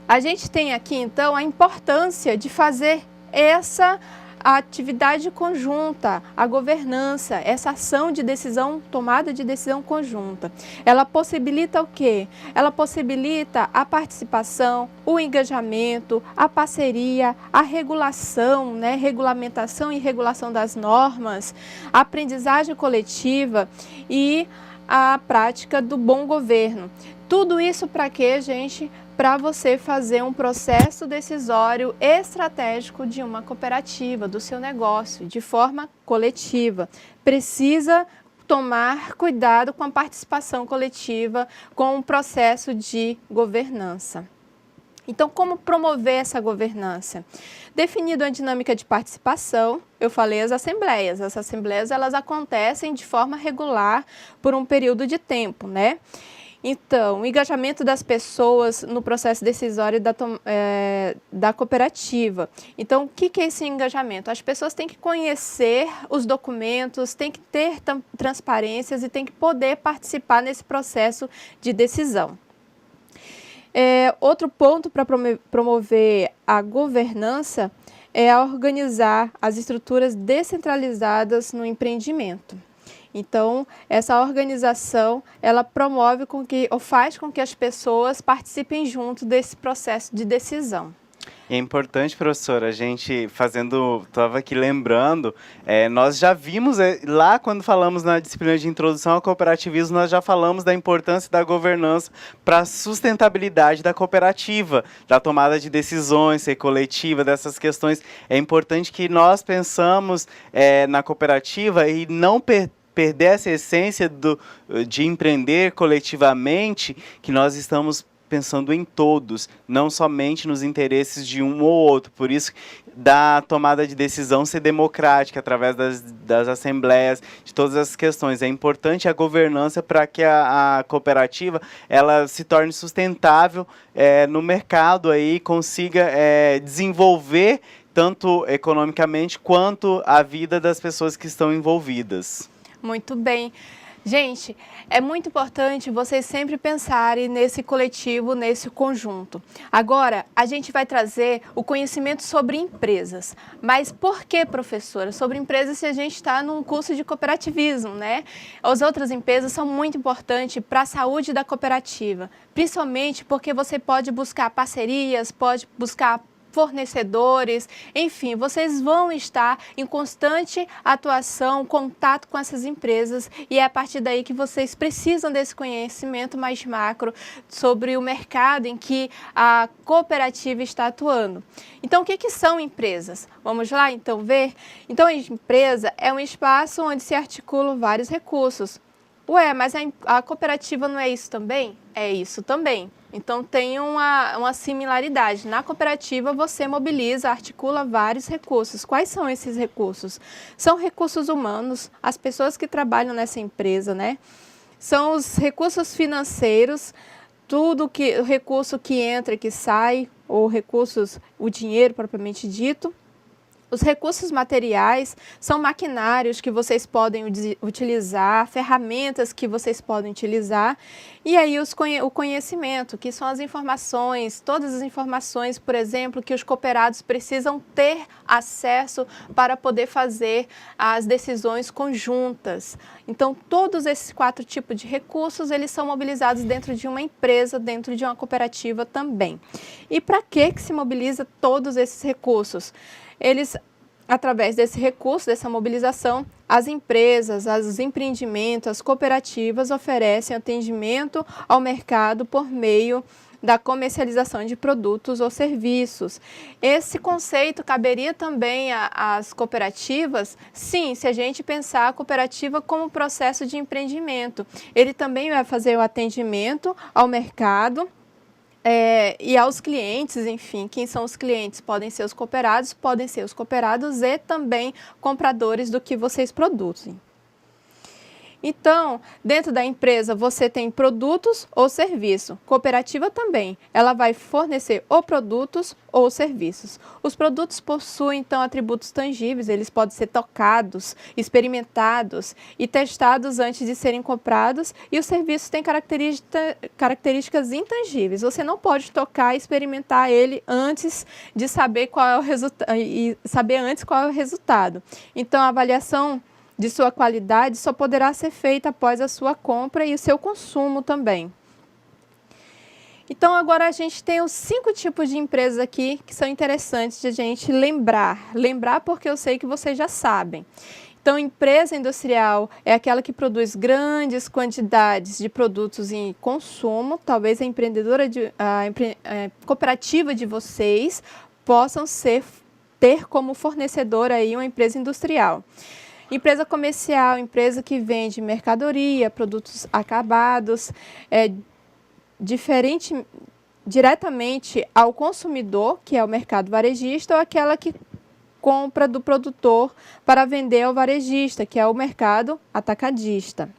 [SPEAKER 1] A gente tem aqui, então, a importância de fazer essa atividade conjunta, a governança, essa ação de decisão, tomada de decisão conjunta. Ela possibilita o quê? Ela possibilita a participação, o engajamento, a parceria, a regulação, né? Regulamentação e regulação das normas, a aprendizagem coletiva e a prática do bom governo. Tudo isso para quê, gente? Para você fazer um processo decisório estratégico de uma cooperativa, do seu negócio, de forma coletiva. Precisa tomar cuidado com a participação coletiva, com o processo de governança. Então, como promover essa governança? Definido a dinâmica de participação, eu falei as assembleias. As assembleias, elas acontecem de forma regular por um período de tempo, né? Então, o engajamento das pessoas no processo decisório da cooperativa. Então, o que é esse engajamento? As pessoas têm que conhecer os documentos, têm que ter transparências e têm que poder participar nesse processo de decisão. Outro ponto para promover a governança é organizar as estruturas descentralizadas no empreendimento. Então, essa organização, ela promove ou faz com que as pessoas participem junto desse processo de decisão.
[SPEAKER 2] É importante, professora, a gente estava aqui lembrando, nós já vimos lá quando falamos na disciplina de introdução ao cooperativismo, nós já falamos da importância da governança para a sustentabilidade da cooperativa, da tomada de decisões, ser coletiva, dessas questões. É importante que nós pensamos na cooperativa e não perder essa essência de empreender coletivamente, que nós estamos pensando em todos, não somente nos interesses de um ou outro. Por isso, da tomada de decisão ser democrática, através das assembleias, de todas as questões. É importante a governança para que a cooperativa ela se torne sustentável no mercado, aí, consiga desenvolver tanto economicamente quanto a vida das pessoas que estão envolvidas.
[SPEAKER 1] Muito bem. Gente, é muito importante vocês sempre pensarem nesse coletivo, nesse conjunto. Agora, a gente vai trazer o conhecimento sobre empresas. Mas por que, professora? Sobre empresas se a gente está num curso de cooperativismo, né? As outras empresas são muito importantes para a saúde da cooperativa, principalmente porque você pode buscar parcerias, pode buscar fornecedores, enfim, vocês vão estar em constante atuação, contato com essas empresas e é a partir daí que vocês precisam desse conhecimento mais macro sobre o mercado em que a cooperativa está atuando. Então, o que são empresas? Vamos lá, então, ver? Então, a empresa é um espaço onde se articulam vários recursos. Ué, mas a cooperativa não é isso também? É isso também. Então, tem uma similaridade. Na cooperativa, você mobiliza, articula vários recursos. Quais são esses recursos? São recursos humanos, as pessoas que trabalham nessa empresa, né? São os recursos financeiros, o recurso que entra e que sai, ou recursos, o dinheiro propriamente dito. Os recursos materiais são maquinários que vocês podem utilizar, ferramentas que vocês podem utilizar. E aí o conhecimento, que são as informações, todas as informações, por exemplo, que os cooperados precisam ter acesso para poder fazer as decisões conjuntas. Então, todos esses 4 tipos de recursos, eles são mobilizados dentro de uma empresa, dentro de uma cooperativa também. E para que se mobiliza todos esses recursos? Eles, através desse recurso, dessa mobilização, as empresas, os empreendimentos, as cooperativas oferecem atendimento ao mercado por meio da comercialização de produtos ou serviços. Esse conceito caberia também às cooperativas? Sim, se a gente pensar a cooperativa como processo de empreendimento. Ele também vai fazer o atendimento ao mercado, e aos clientes, enfim, quem são os clientes? Podem ser os cooperados e também compradores do que vocês produzem. Então, dentro da empresa, você tem produtos ou serviço. Cooperativa também. Ela vai fornecer ou produtos ou serviços. Os produtos possuem, então, atributos tangíveis. Eles podem ser tocados, experimentados e testados antes de serem comprados. E os serviços têm características intangíveis. Você não pode tocar e experimentar ele antes de saber qual é o resultado e saber antes qual é o resultado. Então, a avaliação de sua qualidade só poderá ser feita após a sua compra e o seu consumo também. Então, agora a gente tem os 5 tipos de empresas aqui que são interessantes de a gente lembrar. Lembrar porque eu sei que vocês já sabem. Então, empresa industrial é aquela que produz grandes quantidades de produtos em consumo. Talvez a cooperativa de vocês possam ter como fornecedora aí uma empresa industrial. Empresa comercial, empresa que vende mercadoria, produtos acabados, diretamente ao consumidor, que é o mercado varejista, ou aquela que compra do produtor para vender ao varejista, que é o mercado atacadista.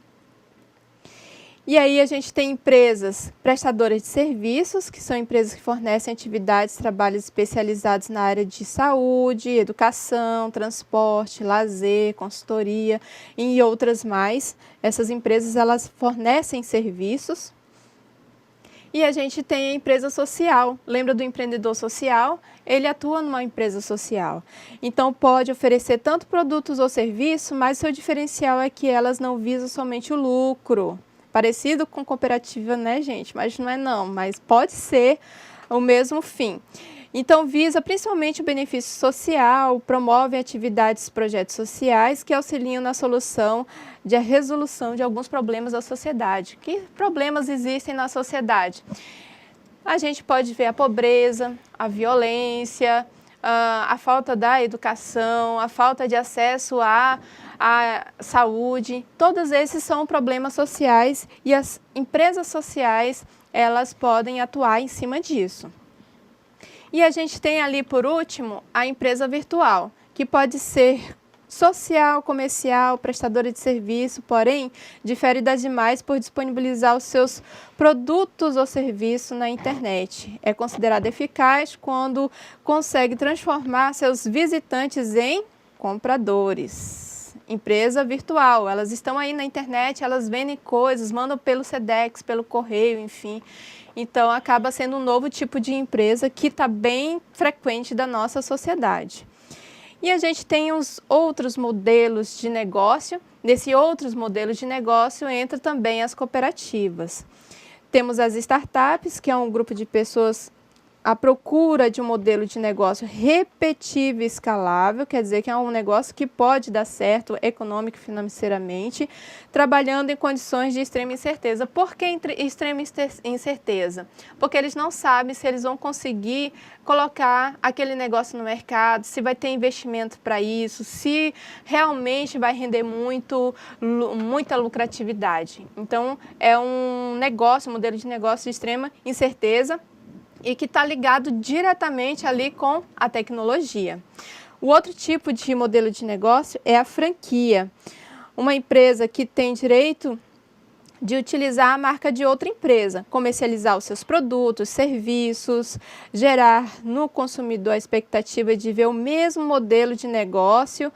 [SPEAKER 1] E aí a gente tem empresas prestadoras de serviços, que são empresas que fornecem atividades, trabalhos especializados na área de saúde, educação, transporte, lazer, consultoria e outras mais. Essas empresas, elas fornecem serviços. E a gente tem a empresa social. Lembra do empreendedor social? Ele atua numa empresa social. Então, pode oferecer tanto produtos ou serviços, mas seu diferencial é que elas não visam somente o lucro. Parecido com cooperativa, né, gente? Mas não é não, mas pode ser o mesmo fim. Então, visa principalmente o benefício social, promove atividades e projetos sociais que auxiliam na resolução de alguns problemas da sociedade. Que problemas existem na sociedade? A gente pode ver a pobreza, a violência, a falta da educação, a falta de acesso à saúde, todos esses são problemas sociais e as empresas sociais, elas podem atuar em cima disso. E a gente tem ali, por último, a empresa virtual, que pode ser social, comercial, prestadora de serviço, porém, difere das demais por disponibilizar os seus produtos ou serviços na internet. É considerada eficaz quando consegue transformar seus visitantes em compradores. Empresa virtual, elas estão aí na internet, elas vendem coisas, mandam pelo Sedex, pelo correio, enfim. Então, acaba sendo um novo tipo de empresa que está bem frequente da nossa sociedade. E a gente tem os outros modelos de negócio. Nesses outros modelos de negócio entra também as cooperativas. Temos as startups, que é um grupo de pessoas à procura de um modelo de negócio repetível e escalável, quer dizer que é um negócio que pode dar certo econômico e financeiramente, trabalhando em condições de extrema incerteza. Por que extrema incerteza? Porque eles não sabem se eles vão conseguir colocar aquele negócio no mercado, se vai ter investimento para isso, se realmente vai render muita lucratividade. Então, é um modelo de negócio de extrema incerteza, e que está ligado diretamente ali com a tecnologia. O outro tipo de modelo de negócio é a franquia. Uma empresa que tem direito de utilizar a marca de outra empresa, comercializar os seus produtos, serviços, gerar no consumidor a expectativa de ver o mesmo modelo de negócio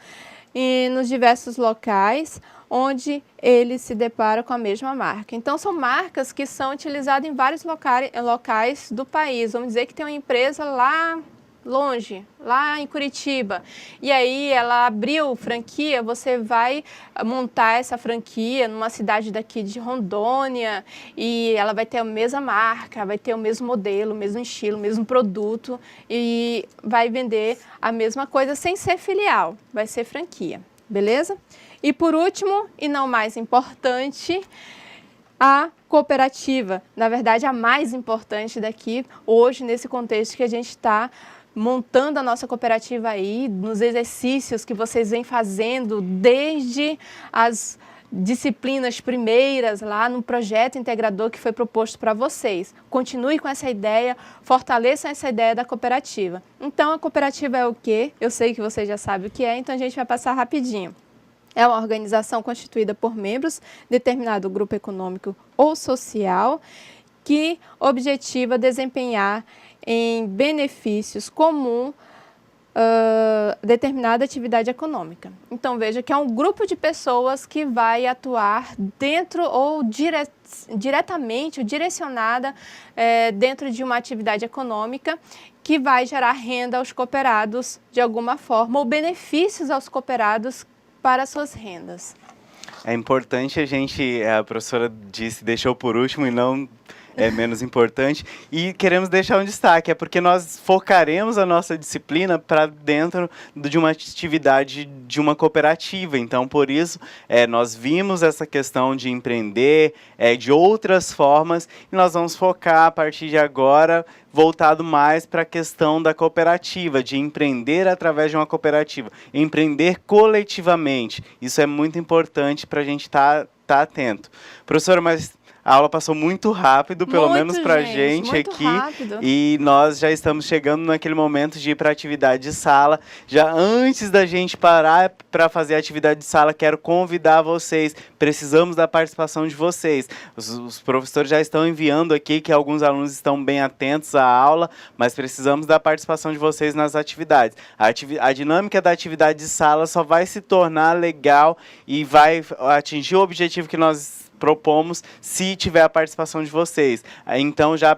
[SPEAKER 1] nos diversos locais onde ele se depara com a mesma marca. Então, são marcas que são utilizadas em vários locais do país. Vamos dizer que tem uma empresa lá longe, lá em Curitiba, e aí ela abriu franquia, você vai montar essa franquia numa cidade daqui de Rondônia e ela vai ter a mesma marca, vai ter o mesmo modelo, o mesmo estilo, o mesmo produto e vai vender a mesma coisa sem ser filial, vai ser franquia, beleza? E por último, e não mais importante, a cooperativa. Na verdade, a mais importante daqui, hoje, nesse contexto que a gente está montando a nossa cooperativa aí, nos exercícios que vocês vêm fazendo desde as disciplinas primeiras lá no projeto integrador que foi proposto para vocês. Continue com essa ideia, fortaleçam essa ideia da cooperativa. Então, a cooperativa é o quê? Eu sei que vocês já sabem o que é, então a gente vai passar rapidinho. É uma organização constituída por membros de determinado grupo econômico ou social que objetiva desempenhar em benefícios comum determinada atividade econômica. Então, veja que é um grupo de pessoas que vai atuar dentro ou diretamente ou direcionada dentro de uma atividade econômica que vai gerar renda aos cooperados de alguma forma ou benefícios aos cooperados para suas rendas.
[SPEAKER 2] É importante a professora disse, deixou por último e não é menos importante, e queremos deixar um destaque, é porque nós focaremos a nossa disciplina para dentro de uma atividade de uma cooperativa, então por isso nós vimos essa questão de empreender de outras formas, e nós vamos focar a partir de agora voltado mais para a questão da cooperativa, de empreender através de uma cooperativa, empreender coletivamente, isso é muito importante para a gente estar atento. Professora, mas a aula passou muito rápido, pelo menos para a gente aqui, rápido. E nós já estamos chegando naquele momento de ir para a atividade de sala. Já antes da gente parar para fazer a atividade de sala, quero convidar vocês, precisamos da participação de vocês. Os professores já estão enviando aqui que alguns alunos estão bem atentos à aula, mas precisamos da participação de vocês nas atividades. A dinâmica da atividade de sala só vai se tornar legal e vai atingir o objetivo que nós propomos se tiver a participação de vocês. Então já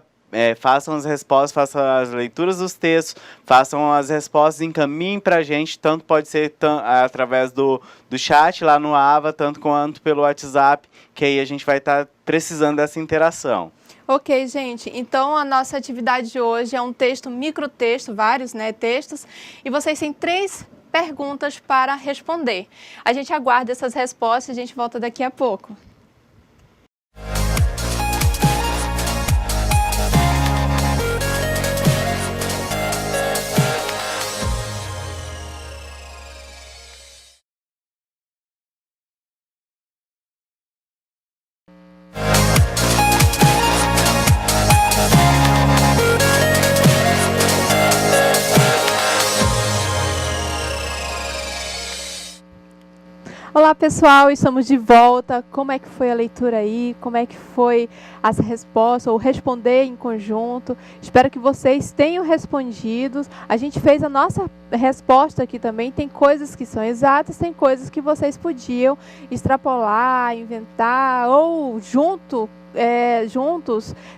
[SPEAKER 2] façam as respostas, façam as leituras dos textos, façam as respostas, encaminhem para a gente, tanto pode ser através do chat lá no AVA, tanto quanto pelo WhatsApp, que aí a gente vai estar precisando dessa interação.
[SPEAKER 1] Ok, gente, então a nossa atividade de hoje é um texto, microtexto, vários textos, e vocês têm 3 perguntas para responder. A gente aguarda essas respostas e a gente volta daqui a pouco. Olá, pessoal, estamos de volta. Como é que foi a leitura aí? Como é que foi as respostas, ou responder em conjunto? Espero que vocês tenham respondido. A gente fez a nossa resposta aqui também. Tem coisas que são exatas, tem coisas que vocês podiam extrapolar, inventar, ou juntos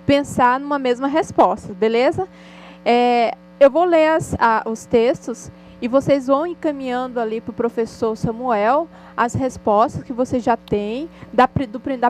[SPEAKER 1] pensar numa mesma resposta, beleza? Eu vou ler os textos e vocês vão encaminhando ali para o professor Samuel as respostas que você já tem da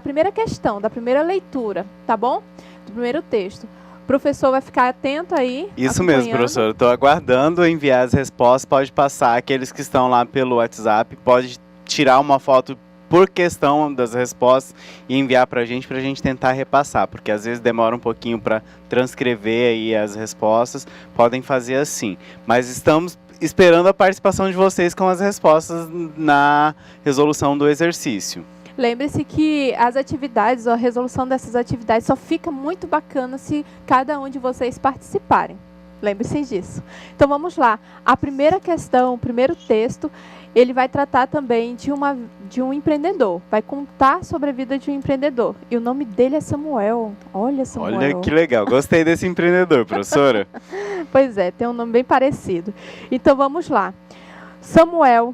[SPEAKER 1] primeira questão, da primeira leitura, tá bom? Do primeiro texto. O professor vai ficar atento aí.
[SPEAKER 2] Isso mesmo, professor. Estou aguardando enviar as respostas. Pode passar aqueles que estão lá pelo WhatsApp. Pode tirar uma foto por questão das respostas e enviar para a gente tentar repassar, porque às vezes demora um pouquinho para transcrever aí as respostas. Podem fazer assim. Mas estamos esperando a participação de vocês com as respostas na resolução do exercício.
[SPEAKER 1] Lembre-se que as atividades, a resolução dessas atividades só fica muito bacana se cada um de vocês participarem. Lembre-se disso. Então vamos lá. A primeira questão, o primeiro texto, ele vai tratar também de um empreendedor. Vai contar sobre a vida de um empreendedor. E o nome dele é Samuel. Olha, Samuel.
[SPEAKER 2] Olha que legal. Gostei desse empreendedor, professora.
[SPEAKER 1] Pois é, tem um nome bem parecido. Então vamos lá. Samuel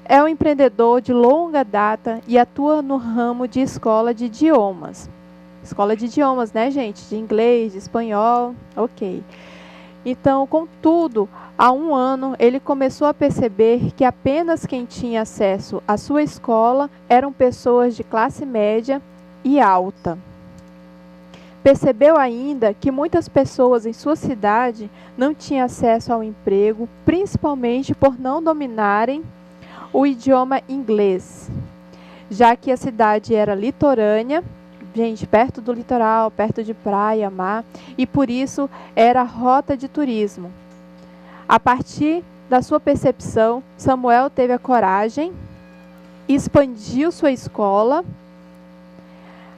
[SPEAKER 1] é um empreendedor de longa data e atua no ramo de escola de idiomas. Escola de idiomas, né, gente? De inglês, de espanhol, ok. Então, contudo, há um ano, ele começou a perceber que apenas quem tinha acesso à sua escola eram pessoas de classe média e alta. Percebeu ainda que muitas pessoas em sua cidade não tinham acesso ao emprego, principalmente por não dominarem o idioma inglês, já que a cidade era litorânea, gente, perto do litoral, perto de praia, mar, e por isso era rota de turismo. A partir da sua percepção, Samuel teve a coragem, expandiu sua escola,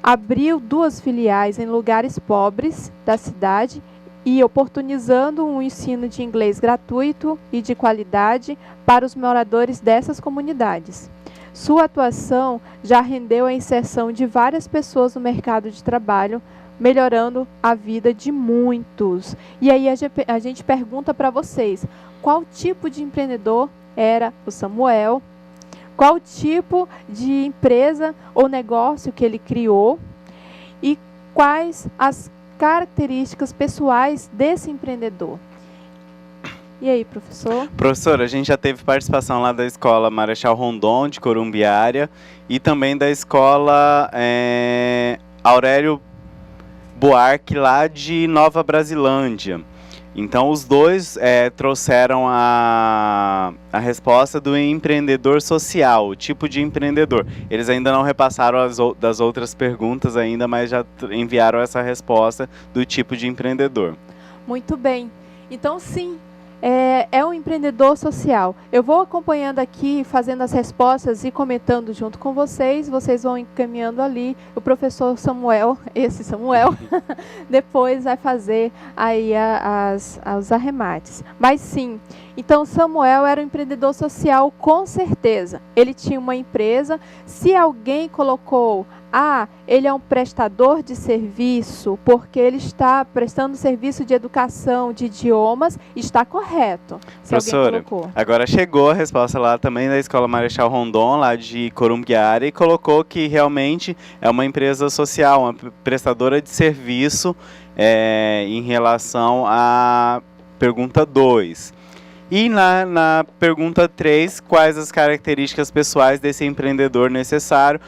[SPEAKER 1] abriu 2 filiais em lugares pobres da cidade e oportunizando um ensino de inglês gratuito e de qualidade para os moradores dessas comunidades. Sua atuação já rendeu a inserção de várias pessoas no mercado de trabalho, melhorando a vida de muitos. E aí a gente pergunta para vocês, qual tipo de empreendedor era o Samuel? Qual tipo de empresa ou negócio que ele criou? E quais as características pessoais desse empreendedor? E aí, professor?
[SPEAKER 2] Professor, a gente já teve participação lá da escola Marechal Rondon, de Corumbiária, e também da escola Aurélio Buarque, lá de Nova Brasilândia. Então, os dois trouxeram a resposta do empreendedor social, o tipo de empreendedor. Eles ainda não repassaram das outras perguntas ainda, mas já enviaram essa resposta do tipo de empreendedor.
[SPEAKER 1] Muito bem. Então, sim, é um empreendedor social. Eu vou acompanhando aqui, fazendo as respostas e comentando junto com vocês. Vocês vão encaminhando ali. O professor Samuel, esse Samuel, depois vai fazer aí os arremates. Mas sim, então Samuel era um empreendedor social com certeza. Ele tinha uma empresa. Se alguém colocou, ele é um prestador de serviço, porque ele está prestando serviço de educação, de idiomas, está correto.
[SPEAKER 2] Professora, agora chegou a resposta lá também da Escola Marechal Rondon, lá de Corumbiara, e colocou que realmente é uma empresa social, uma prestadora de serviço em relação à pergunta 2. E na pergunta 3, quais as características pessoais desse empreendedor necessário?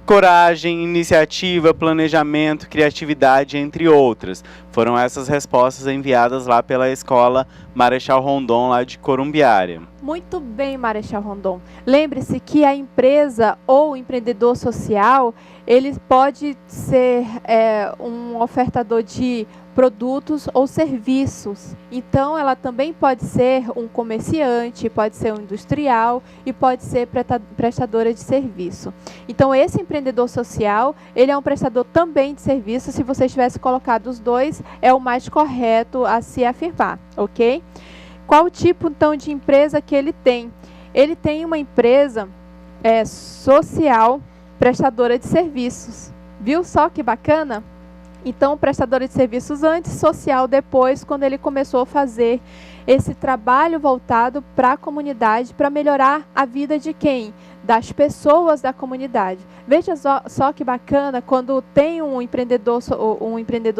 [SPEAKER 2] Coragem, iniciativa, planejamento, criatividade, entre outras. Foram essas respostas enviadas lá pela escola Marechal Rondon, lá de Corumbiária.
[SPEAKER 1] Muito bem, Marechal Rondon. Lembre-se que a empresa ou empreendedor social, ele pode ser um ofertador de produtos ou serviços. Então, ela também pode ser um comerciante, pode ser um industrial e pode ser prestadora de serviço. Então, esse empreendedor social, ele é um prestador também de serviço. Se você tivesse colocado os dois, é o mais correto a se afirmar, ok? Qual o tipo, então, de empresa que ele tem? Ele tem uma empresa social prestadora de serviços. Viu só que bacana? Então, prestadora de serviços antes, social depois, quando ele começou a fazer esse trabalho voltado para a comunidade, para melhorar a vida de quem? Das pessoas da comunidade. Veja só que bacana quando tem um empreendedor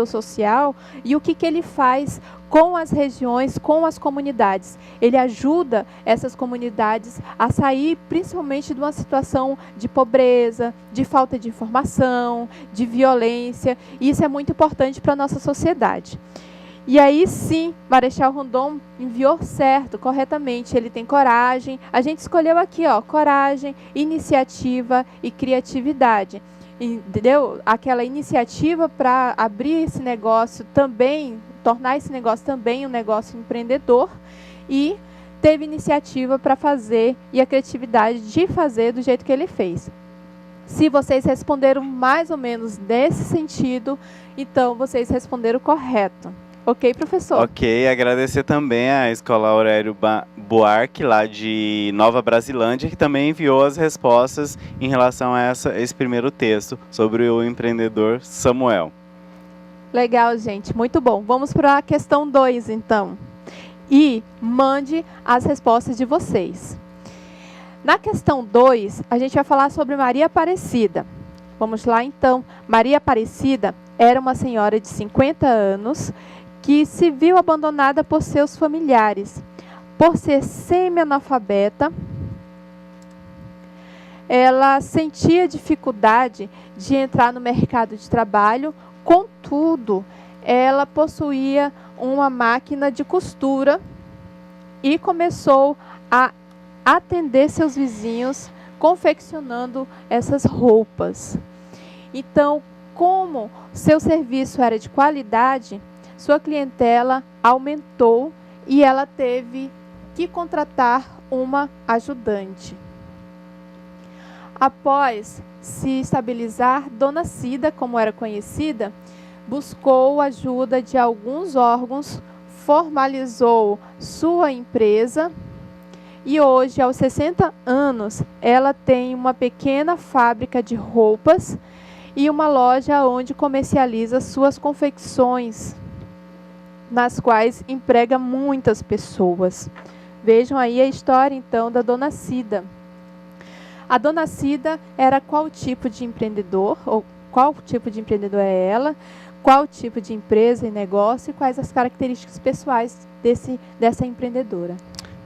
[SPEAKER 1] social e o que ele faz com as regiões, com as comunidades. Ele ajuda essas comunidades a sair principalmente de uma situação de pobreza, de falta de informação, de violência. E isso é muito importante para a nossa sociedade. E aí sim, Marechal Rondon enviou certo, corretamente. Ele tem coragem. A gente escolheu aqui, ó, coragem, iniciativa e criatividade. Entendeu? Aquela iniciativa para abrir esse negócio também, tornar esse negócio também um negócio empreendedor, e teve iniciativa para fazer e a criatividade de fazer do jeito que ele fez. Se vocês responderam mais ou menos nesse sentido, então vocês responderam correto. Ok, professor?
[SPEAKER 2] Ok, agradecer também à Escola Aurélio Buarque, lá de Nova Brasilândia, que também enviou as respostas em relação a esse primeiro texto sobre o empreendedor Samuel.
[SPEAKER 1] Legal, gente. Muito bom. Vamos para a questão 2, então. E mande as respostas de vocês. Na questão 2, a gente vai falar sobre Maria Aparecida. Vamos lá, então. Maria Aparecida era uma senhora de 50 anos que se viu abandonada por seus familiares. Por ser semi-analfabeta, ela sentia dificuldade de entrar no mercado de trabalho, contudo, ela possuía uma máquina de costura e começou a atender seus vizinhos confeccionando essas roupas. Então, como seu serviço era de qualidade, sua clientela aumentou e ela teve que contratar uma ajudante. Após se estabilizar, Dona Cida, como era conhecida, buscou a ajuda de alguns órgãos, formalizou sua empresa e hoje, aos 60 anos, ela tem uma pequena fábrica de roupas e uma loja onde comercializa suas confecções, nas quais emprega muitas pessoas. Vejam aí a história, então, da Dona Cida. A Dona Cida era qual tipo de empreendedor, ou qual tipo de empreendedor é ela, qual tipo de empresa e negócio e quais as características pessoais dessa empreendedora.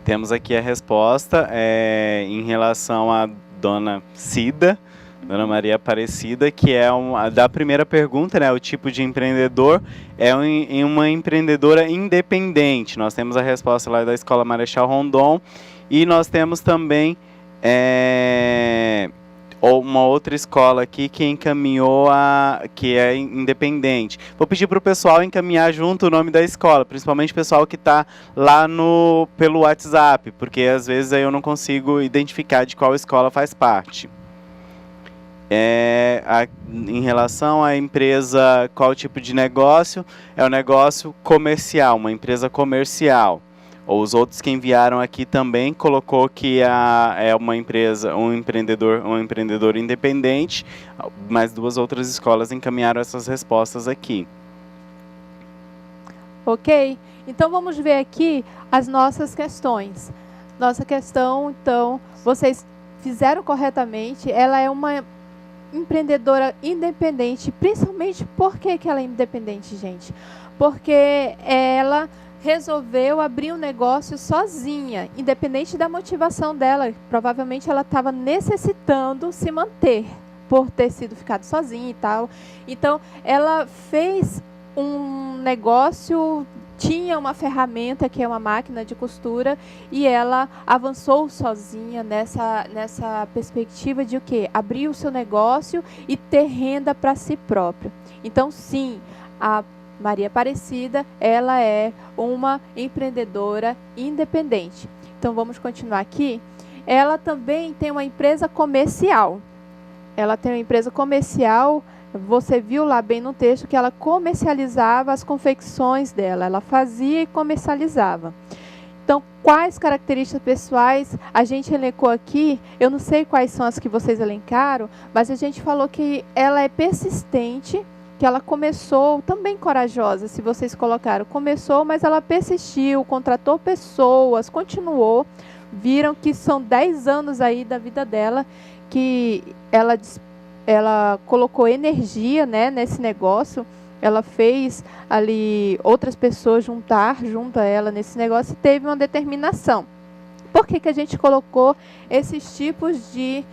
[SPEAKER 2] Temos aqui a resposta em relação à Dona Cida, Dona Maria Aparecida, que é da primeira pergunta, né? O tipo de empreendedor é uma empreendedora independente. Nós temos a resposta lá da Escola Marechal Rondon e nós temos também uma outra escola aqui que encaminhou que é independente. Vou pedir para o pessoal encaminhar junto o nome da escola, principalmente o pessoal que está lá pelo WhatsApp, porque às vezes aí eu não consigo identificar de qual escola faz parte. Em relação à empresa, qual tipo de negócio? É um negócio comercial, uma empresa comercial. Ou os outros que enviaram aqui também colocou que é uma empresa, um empreendedor independente, mas duas outras escolas encaminharam essas respostas aqui.
[SPEAKER 1] Ok? Então vamos ver aqui as nossas questões. Nossa questão, então, vocês fizeram corretamente, ela é uma empreendedora independente, principalmente por que ela é independente, gente? Porque ela resolveu abrir um negócio sozinha, independente da motivação dela. Provavelmente ela estava necessitando se manter, por ter ficado sozinha e tal. Então, ela fez um negócio, tinha uma ferramenta que é uma máquina de costura e ela avançou sozinha nessa perspectiva de o quê? Abrir o seu negócio e ter renda para si própria. Então, sim, a Maria Aparecida, ela é uma empreendedora independente. Então, vamos continuar aqui. Ela também tem uma empresa comercial. Ela tem uma empresa comercial, você viu lá bem no texto que ela comercializava as confecções dela. Ela fazia e comercializava. Então, quais características pessoais a gente elencou aqui? Eu não sei quais são as que vocês elencaram, mas a gente falou que ela é persistente, que ela começou também corajosa, se vocês colocaram. Começou, mas ela persistiu, contratou pessoas, continuou. Viram que são 10 anos aí da vida dela que ela colocou energia, né, nesse negócio. Ela fez ali outras pessoas junto a ela nesse negócio e teve uma determinação. Por que que a gente colocou esses tipos de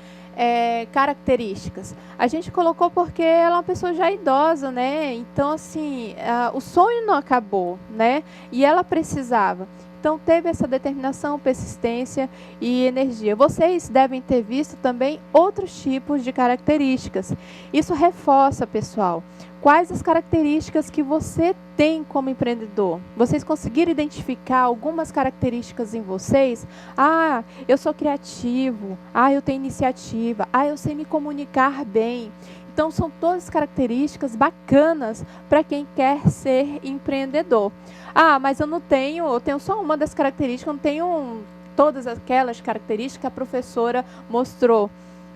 [SPEAKER 1] características? A gente colocou porque ela é uma pessoa já idosa, né? Então, assim, o sonho não acabou, né? E ela precisava. Então, teve essa determinação, persistência e energia. Vocês devem ter visto também outros tipos de características. Isso reforça, pessoal. Quais as características que você tem como empreendedor? Vocês conseguiram identificar algumas características em vocês? Ah, eu sou criativo. Ah, eu tenho iniciativa. Ah, eu sei me comunicar bem. Então, são todas características bacanas para quem quer ser empreendedor. Ah, mas eu tenho só uma das características, eu não tenho todas aquelas características que a professora mostrou.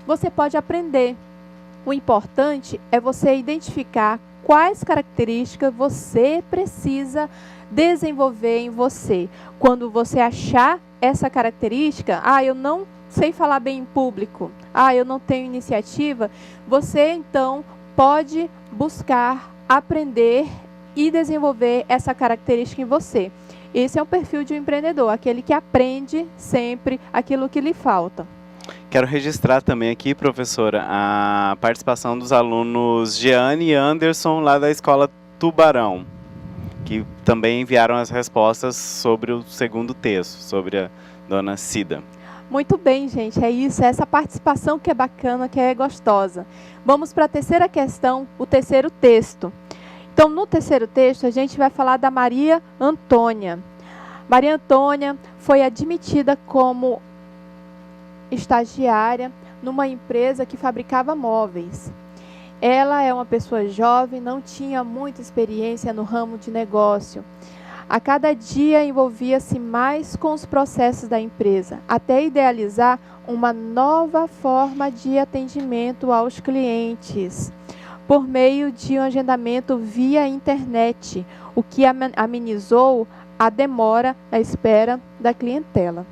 [SPEAKER 1] Você pode aprender. O importante é você identificar quais características você precisa desenvolver em você. Quando você achar essa característica, eu não sei falar bem em público, eu não tenho iniciativa, você então pode buscar aprender e desenvolver essa característica em você. Esse é o perfil de um empreendedor, aquele que aprende sempre aquilo que lhe falta.
[SPEAKER 2] Quero registrar também aqui, professora, a participação dos alunos Jeane e Anderson, lá da Escola Tubarão, que também enviaram as respostas sobre o segundo texto, sobre a dona Cida.
[SPEAKER 1] Muito bem, gente, é isso, é essa participação que é bacana, que é gostosa. Vamos para a terceira questão, o terceiro texto. Então, no terceiro texto, a gente vai falar da Maria Antônia. Maria Antônia foi admitida como estagiária numa empresa que fabricava móveis. Ela é uma pessoa jovem, não tinha muita experiência no ramo de negócio. A cada dia envolvia-se mais com os processos da empresa, até idealizar uma nova forma de atendimento aos clientes, por meio de um agendamento via internet, o que amenizou a demora na espera da clientela.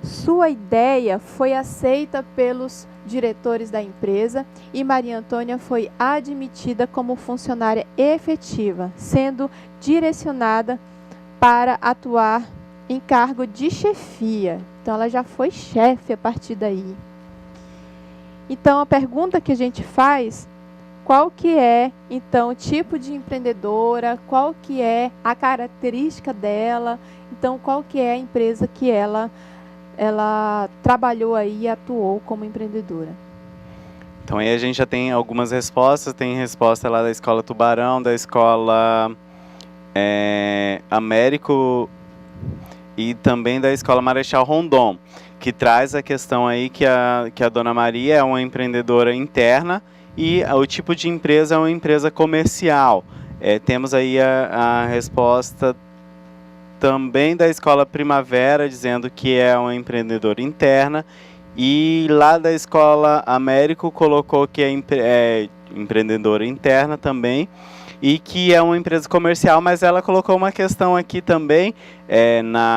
[SPEAKER 1] Sua ideia foi aceita pelos diretores da empresa e Maria Antônia foi admitida como funcionária efetiva, sendo direcionada para atuar em cargo de chefia. Então, ela já foi chefe a partir daí. Então, a pergunta que a gente faz, qual que é, então, o tipo de empreendedora, qual que é a característica dela, então, qual que é a empresa que ela trabalhou aí e atuou como empreendedora.
[SPEAKER 2] Então aí a gente já tem algumas respostas, tem resposta lá da Escola Tubarão, da Escola Américo e também da Escola Marechal Rondon, que traz a questão aí que a dona Maria é uma empreendedora interna e o tipo de empresa é uma empresa comercial. Temos aí a resposta também da Escola Primavera, dizendo que é uma empreendedora interna, e lá da Escola Américo colocou que é empreendedora interna também, e que é uma empresa comercial, mas ela colocou uma questão aqui também,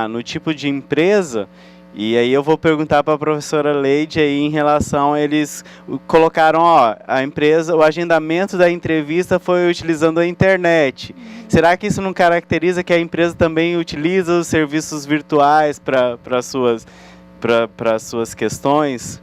[SPEAKER 2] no tipo de empresa, e aí eu vou perguntar para a professora Leide aí em relação, eles colocaram, a empresa, o agendamento da entrevista foi utilizando a internet. Será que isso não caracteriza que a empresa também utiliza os serviços virtuais para suas questões?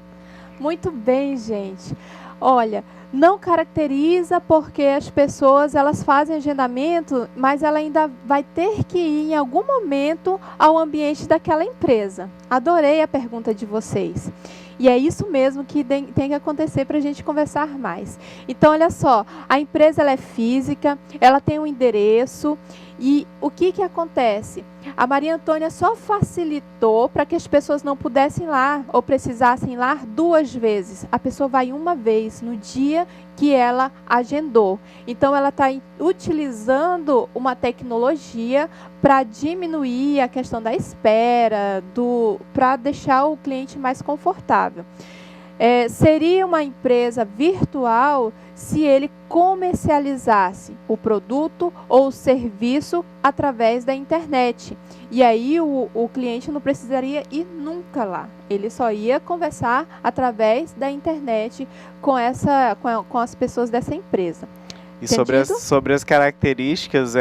[SPEAKER 1] Muito bem, gente. Olha, não caracteriza porque as pessoas elas fazem agendamento, mas ela ainda vai ter que ir em algum momento ao ambiente daquela empresa. Adorei a pergunta de vocês. E é isso mesmo que tem que acontecer para a gente conversar mais. Então, olha só, a empresa ela é física, ela tem um endereço E o que acontece? A Maria Antônia só facilitou para que as pessoas não pudessem ir lá ou precisassem ir lá 2 vezes. A pessoa vai uma vez no dia que ela agendou. Então, ela está utilizando uma tecnologia para diminuir a questão da espera, para deixar o cliente mais confortável. Seria uma empresa virtual se ele comercializasse o produto ou o serviço através da internet. E aí o cliente não precisaria ir nunca lá. Ele só ia conversar através da internet com as pessoas dessa empresa.
[SPEAKER 2] E sobre as características,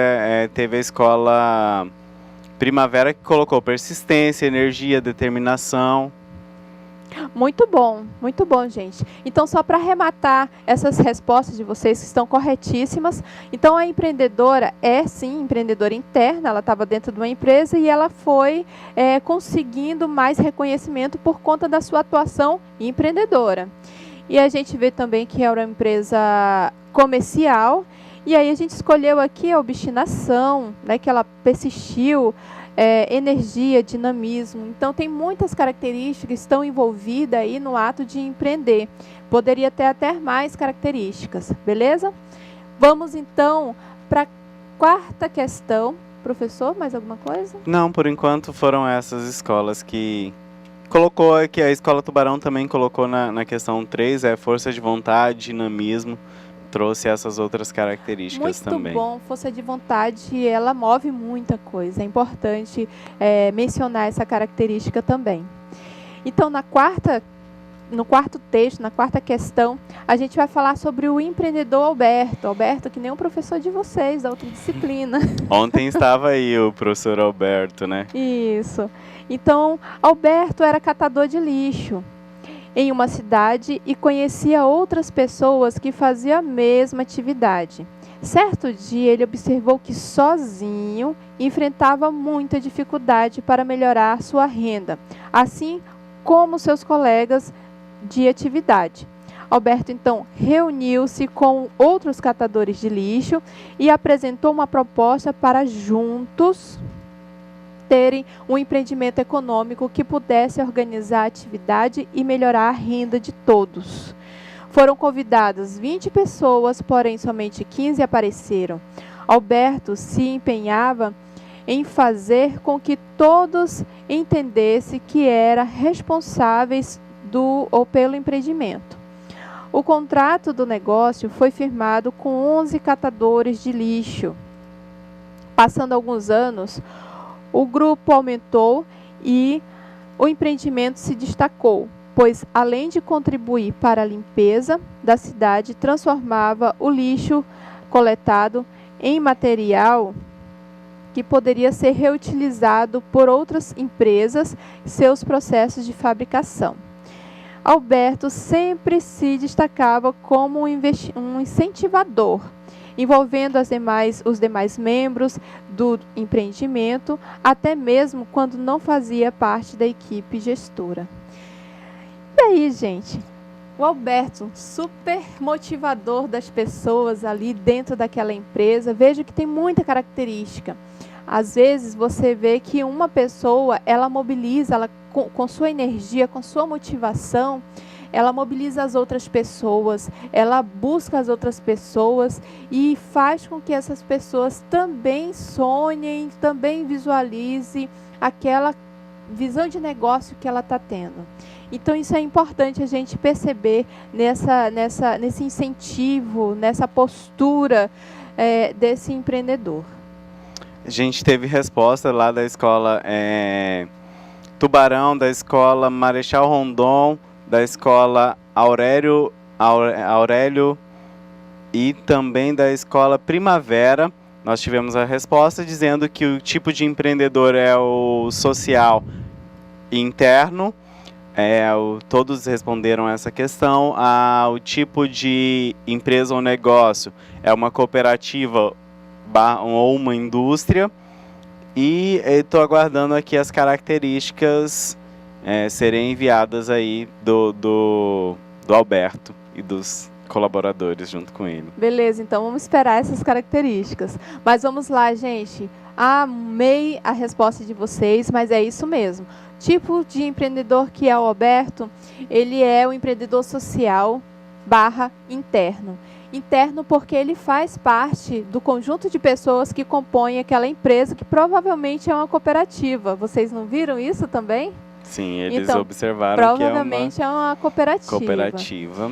[SPEAKER 2] teve a escola Primavera que colocou persistência, energia, determinação.
[SPEAKER 1] Muito bom, gente. Então, só para arrematar essas respostas de vocês que estão corretíssimas. Então, a empreendedora é, sim, empreendedora interna. Ela estava dentro de uma empresa e ela foi conseguindo mais reconhecimento por conta da sua atuação empreendedora. E a gente vê também que era uma empresa comercial. E aí, a gente escolheu aqui a obstinação, né, que ela persistiu, energia, dinamismo. Então, tem muitas características que estão envolvidas aí no ato de empreender. Poderia ter até mais características, beleza? Vamos, então, para a 4ª questão. Professor, mais alguma coisa?
[SPEAKER 2] Não, por enquanto foram essas escolas que colocou, que a Escola Tubarão também colocou na questão 3, força de vontade, dinamismo. Trouxe essas outras características também. Muito
[SPEAKER 1] bom, força de vontade, ela move muita coisa. É importante mencionar essa característica também. Então, no 4º texto, na 4ª questão, a gente vai falar sobre o empreendedor Alberto. Alberto, que nem o professor de vocês, da outra disciplina.
[SPEAKER 2] Ontem estava aí o professor Alberto, né?
[SPEAKER 1] Isso. Então, Alberto era catador de lixo em uma cidade e conhecia outras pessoas que faziam a mesma atividade. Certo dia, ele observou que sozinho enfrentava muita dificuldade para melhorar sua renda, assim como seus colegas de atividade. Alberto, então, reuniu-se com outros catadores de lixo e apresentou uma proposta para juntos terem um empreendimento econômico que pudesse organizar a atividade e melhorar a renda de todos. Foram convidadas 20 pessoas, porém somente 15 apareceram. Alberto se empenhava em fazer com que todos entendessem que eram responsáveis pelo empreendimento. O contrato do negócio foi firmado com 11 catadores de lixo. Passando alguns anos, o grupo aumentou e o empreendimento se destacou, pois, além de contribuir para a limpeza da cidade, transformava o lixo coletado em material que poderia ser reutilizado por outras empresas em seus processos de fabricação. Alberto sempre se destacava como um incentivador, envolvendo os demais membros do empreendimento, até mesmo quando não fazia parte da equipe gestora. E aí, gente, o Alberto, super motivador das pessoas ali dentro daquela empresa, vejo que tem muita característica. Às vezes você vê que uma pessoa, ela mobiliza, com sua energia, com sua motivação, ela mobiliza as outras pessoas, ela busca as outras pessoas e faz com que essas pessoas também sonhem, também visualizem aquela visão de negócio que ela está tendo. Então, isso é importante a gente perceber nesse incentivo, nessa postura desse empreendedor.
[SPEAKER 2] A gente teve resposta lá da escola Tubarão, da escola Marechal Rondon, da escola Aurélio e também da escola Primavera. Nós tivemos a resposta dizendo que o tipo de empreendedor é o social interno. Todos responderam essa questão. O tipo de empresa ou negócio é uma cooperativa ou uma indústria. E estou aguardando aqui as características serem enviadas aí do Alberto e dos colaboradores junto com ele.
[SPEAKER 1] Beleza, então vamos esperar essas características. Mas vamos lá, gente. Amei a resposta de vocês, mas é isso mesmo. Tipo de empreendedor que é o Alberto, ele é o empreendedor social / interno. Interno porque ele faz parte do conjunto de pessoas que compõem aquela empresa, que provavelmente é uma cooperativa. Vocês não viram isso também?
[SPEAKER 2] Sim, eles
[SPEAKER 1] Então,
[SPEAKER 2] observaram que é uma
[SPEAKER 1] provavelmente é uma
[SPEAKER 2] cooperativa.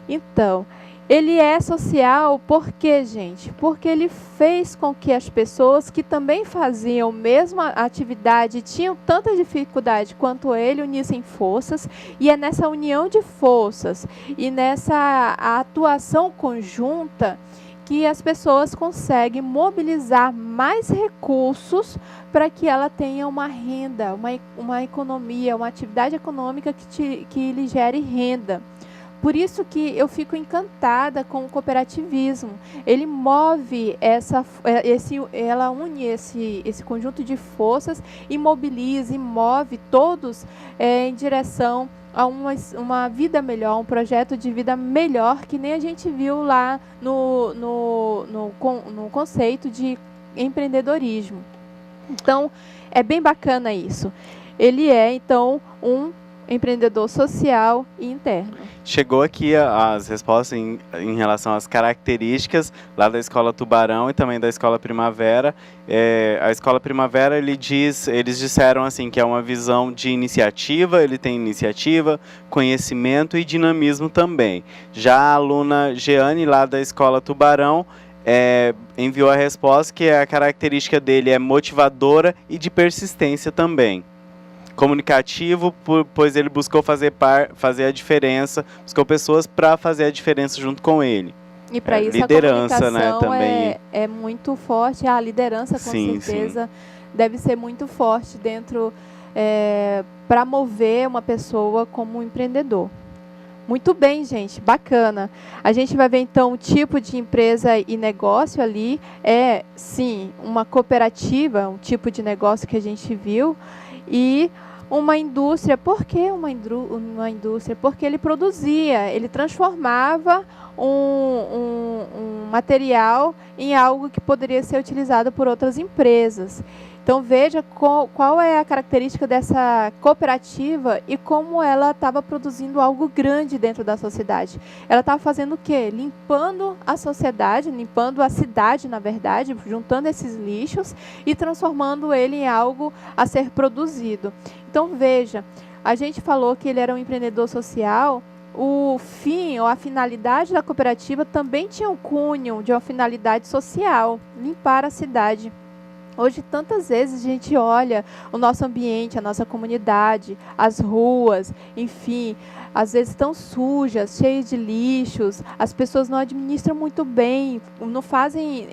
[SPEAKER 1] Então, ele é social por quê, gente? Porque ele fez com que as pessoas que também faziam a mesma atividade, tinham tanta dificuldade quanto ele, unissem forças. E é nessa união de forças e nessa atuação conjunta que as pessoas conseguem mobilizar mais recursos para que ela tenha uma renda, uma economia, uma atividade econômica que lhe gere renda. Por isso que eu fico encantada com o cooperativismo. Ele move ela une esse conjunto de forças e mobiliza e move todos em direção a uma vida melhor, um projeto de vida melhor, que nem a gente viu lá no conceito de empreendedorismo. Então, é bem bacana isso. Ele é, então, um empreendedor social e interno.
[SPEAKER 2] Chegou aqui as respostas em relação às características lá da Escola Tubarão e também da Escola Primavera. A Escola Primavera, eles disseram assim que é uma visão de iniciativa, ele tem iniciativa, conhecimento e dinamismo também. Já a aluna Jeane, lá da Escola Tubarão, enviou a resposta que a característica dele é motivadora e de persistência também. Comunicativo, pois ele buscou fazer a diferença, buscou pessoas para fazer a diferença junto com ele.
[SPEAKER 1] E para isso
[SPEAKER 2] liderança,
[SPEAKER 1] a comunicação,
[SPEAKER 2] né, também.
[SPEAKER 1] É muito forte. A liderança, com certeza, deve ser muito forte dentro para mover uma pessoa como um empreendedor. Muito bem, gente, bacana. A gente vai ver então o tipo de empresa e negócio ali. Sim, uma cooperativa, um tipo de negócio que a gente viu. E uma indústria. Por que uma indústria? Porque ele produzia, ele transformava um material em algo que poderia ser utilizado por outras empresas. Então veja qual é a característica dessa cooperativa e como ela estava produzindo algo grande dentro da sociedade. Ela estava fazendo o quê? Limpando a sociedade, limpando a cidade, na verdade, juntando esses lixos e transformando ele em algo a ser produzido. Então veja, a gente falou que ele era um empreendedor social. O fim ou a finalidade da cooperativa também tinha um cunho de uma finalidade social, limpar a cidade. Hoje, tantas vezes, a gente olha o nosso ambiente, a nossa comunidade, as ruas, enfim, às vezes estão sujas, cheias de lixos, as pessoas não administram muito bem, não fazem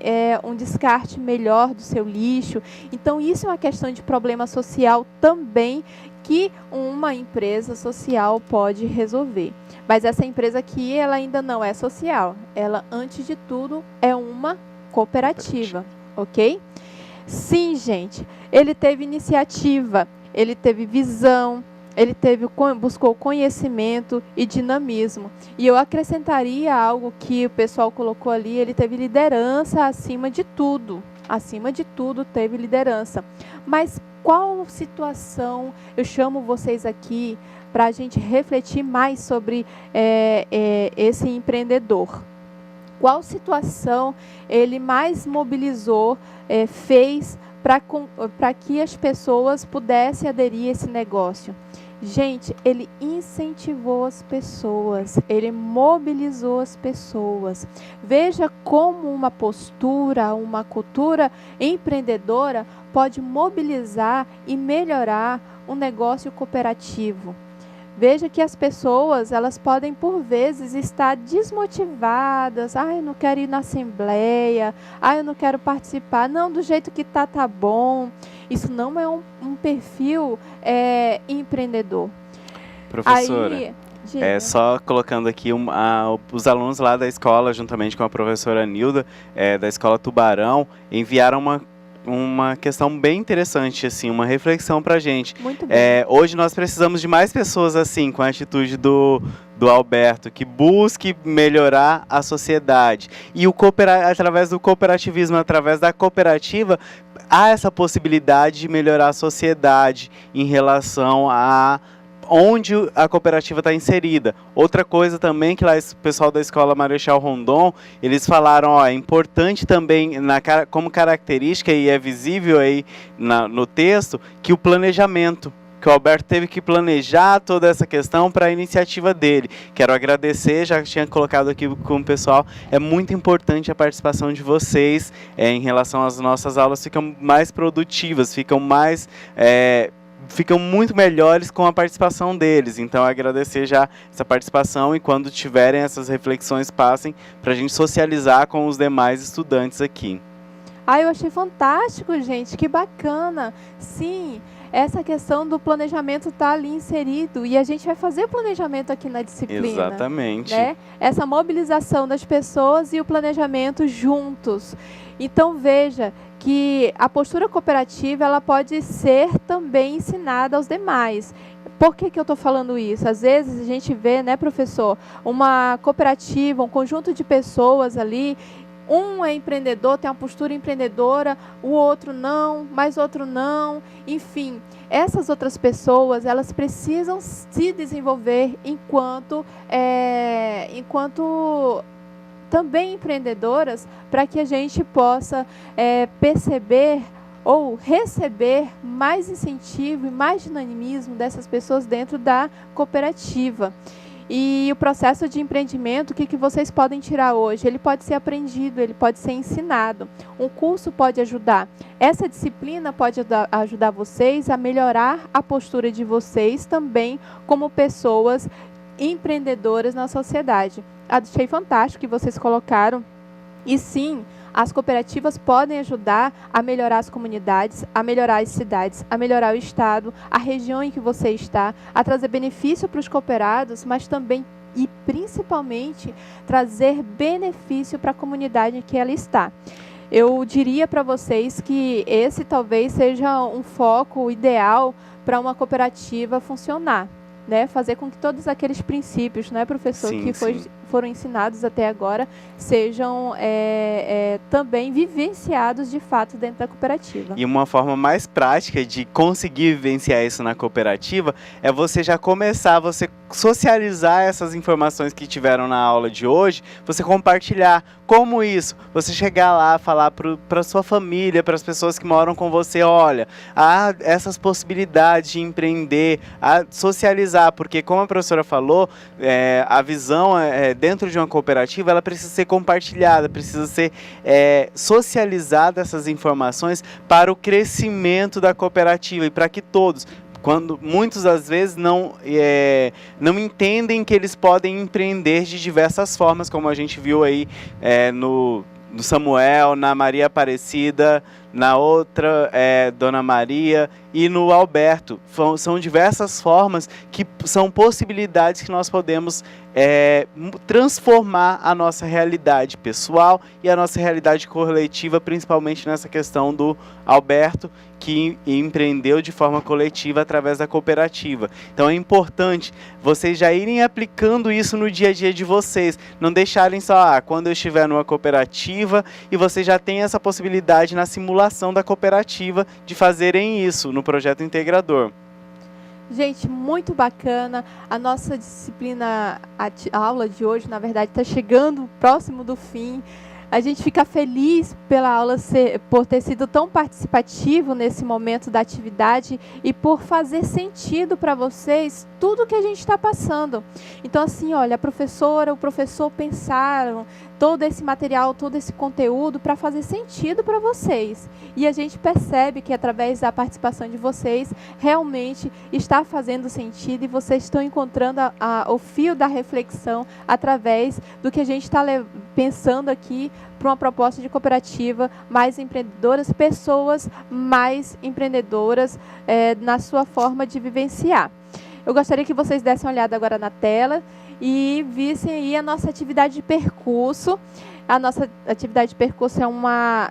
[SPEAKER 1] um descarte melhor do seu lixo. Então, isso é uma questão de problema social também, que uma empresa social pode resolver. Mas essa empresa aqui, ela ainda não é social. Ela, antes de tudo, é uma cooperativa, ok? Sim, gente, ele teve iniciativa, ele teve visão, ele buscou conhecimento e dinamismo. E eu acrescentaria algo que o pessoal colocou ali, ele teve liderança acima de tudo. Acima de tudo, teve liderança. Mas qual situação eu chamo vocês aqui para a gente refletir mais sobre esse empreendedor? Qual situação ele mais mobilizou, fez para que as pessoas pudessem aderir a esse negócio? Gente, ele incentivou as pessoas, ele mobilizou as pessoas. Veja como uma postura, uma cultura empreendedora pode mobilizar e melhorar um negócio cooperativo. Veja que as pessoas, elas podem, por vezes, estar desmotivadas. Eu não quero ir na assembleia. Eu não quero participar. Não, do jeito que tá bom. Isso não é um perfil empreendedor.
[SPEAKER 2] Professora,
[SPEAKER 1] Aí,
[SPEAKER 2] só colocando aqui os alunos lá da escola, juntamente com a professora Nilda, da Escola Tubarão, enviaram uma questão bem interessante, assim, uma reflexão pra gente.
[SPEAKER 1] Muito bem.
[SPEAKER 2] Hoje nós precisamos de mais pessoas assim, com a atitude do Alberto, que busque melhorar a sociedade. E através do cooperativismo, através da cooperativa, há essa possibilidade de melhorar a sociedade em relação a onde a cooperativa está inserida. Outra coisa também que lá o pessoal da Escola Marechal Rondon, eles falaram, é importante também, como característica, e é visível aí no texto, que o planejamento, que o Alberto teve que planejar toda essa questão para a iniciativa dele. Quero agradecer, já tinha colocado aqui com o pessoal, é muito importante a participação de vocês em relação às nossas aulas, ficam mais produtivas, ficam muito melhores com a participação deles. Então, agradecer já essa participação e quando tiverem essas reflexões, passem para a gente socializar com os demais estudantes aqui.
[SPEAKER 1] Eu achei fantástico, gente, que bacana. Sim, essa questão do planejamento está ali inserido e a gente vai fazer o planejamento aqui na disciplina.
[SPEAKER 2] Exatamente.
[SPEAKER 1] Né? Essa mobilização das pessoas e o planejamento juntos. Então, veja que a postura cooperativa ela pode ser também ensinada aos demais. Por que eu estou falando isso? Às vezes a gente vê, né, professor, uma cooperativa, um conjunto de pessoas ali, um é empreendedor, tem uma postura empreendedora, o outro não, mais outro não. Enfim, essas outras pessoas, elas precisam se desenvolver enquanto também empreendedoras, para que a gente possa perceber ou receber mais incentivo e mais dinamismo dessas pessoas dentro da cooperativa. E o processo de empreendimento, o que vocês podem tirar hoje? Ele pode ser aprendido, ele pode ser ensinado. Um curso pode ajudar. Essa disciplina pode ajudar vocês a melhorar a postura de vocês também como pessoas empreendedoras na sociedade. Achei fantástico que vocês colocaram. E sim, as cooperativas podem ajudar a melhorar as comunidades, a melhorar as cidades, a melhorar o estado, a região em que você está, a trazer benefício para os cooperados, mas também e principalmente trazer benefício para a comunidade em que ela está. Eu diria para vocês que esse talvez seja um foco ideal para uma cooperativa funcionar. Né, fazer com que todos aqueles princípios, né, professor,
[SPEAKER 2] sim,
[SPEAKER 1] que foram ensinados até agora, sejam também vivenciados de fato dentro da cooperativa.
[SPEAKER 2] E uma forma mais prática de conseguir vivenciar isso na cooperativa é você já começar, você socializar essas informações que tiveram na aula de hoje, você compartilhar. Como isso? Você chegar lá, falar para sua família, para as pessoas que moram com você, olha, há essas possibilidades de empreender, socializar, porque como a professora falou, a visão dentro de uma cooperativa, ela precisa ser compartilhada, precisa ser socializada essas informações para o crescimento da cooperativa e para que todos, quando muitos às vezes não entendem que eles podem empreender de diversas formas, como a gente viu aí no Samuel, na Maria Aparecida, na outra Dona Maria e no Alberto. São diversas formas que são possibilidades que nós podemos transformar a nossa realidade pessoal e a nossa realidade coletiva, principalmente nessa questão do Alberto, que empreendeu de forma coletiva através da cooperativa. Então é importante vocês já irem aplicando isso no dia a dia de vocês, não deixarem só, quando eu estiver numa cooperativa, e vocês já têm essa possibilidade na simulação da cooperativa de fazerem isso no projeto integrador.
[SPEAKER 1] Gente, muito bacana. A nossa disciplina, a aula de hoje, na verdade, está chegando próximo do fim. A gente fica feliz pela aula por ter sido tão participativo nesse momento da atividade e por fazer sentido para vocês tudo que a gente está passando. Então, assim, olha, a professora, o professor pensaram todo esse material, todo esse conteúdo para fazer sentido para vocês. E a gente percebe que através da participação de vocês, realmente está fazendo sentido e vocês estão encontrando o fio da reflexão através do que a gente está pensando aqui para uma proposta de cooperativa mais empreendedoras, pessoas mais empreendedoras na sua forma de vivenciar. Eu gostaria que vocês dessem uma olhada agora na tela e vissem aí a nossa atividade de percurso. A nossa atividade de percurso é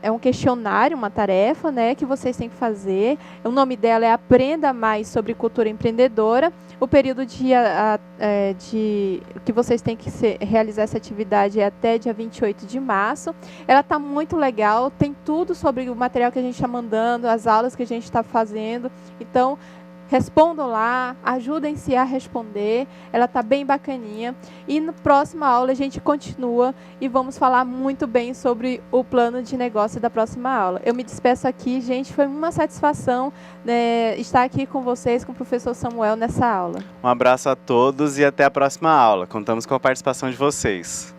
[SPEAKER 1] um questionário, uma tarefa, né, que vocês têm que fazer. O nome dela é Aprenda Mais sobre Cultura Empreendedora. O período que vocês têm que realizar essa atividade é até dia 28 de março. Ela está muito legal, tem tudo sobre o material que a gente está mandando, as aulas que a gente está fazendo. Então, respondam lá, ajudem-se a responder, ela está bem bacaninha. E na próxima aula a gente continua e vamos falar muito bem sobre o plano de negócio da próxima aula. Eu me despeço aqui, gente, foi uma satisfação, né, estar aqui com vocês, com o professor Samuel nessa aula.
[SPEAKER 2] Um abraço a todos e até a próxima aula. Contamos com a participação de vocês.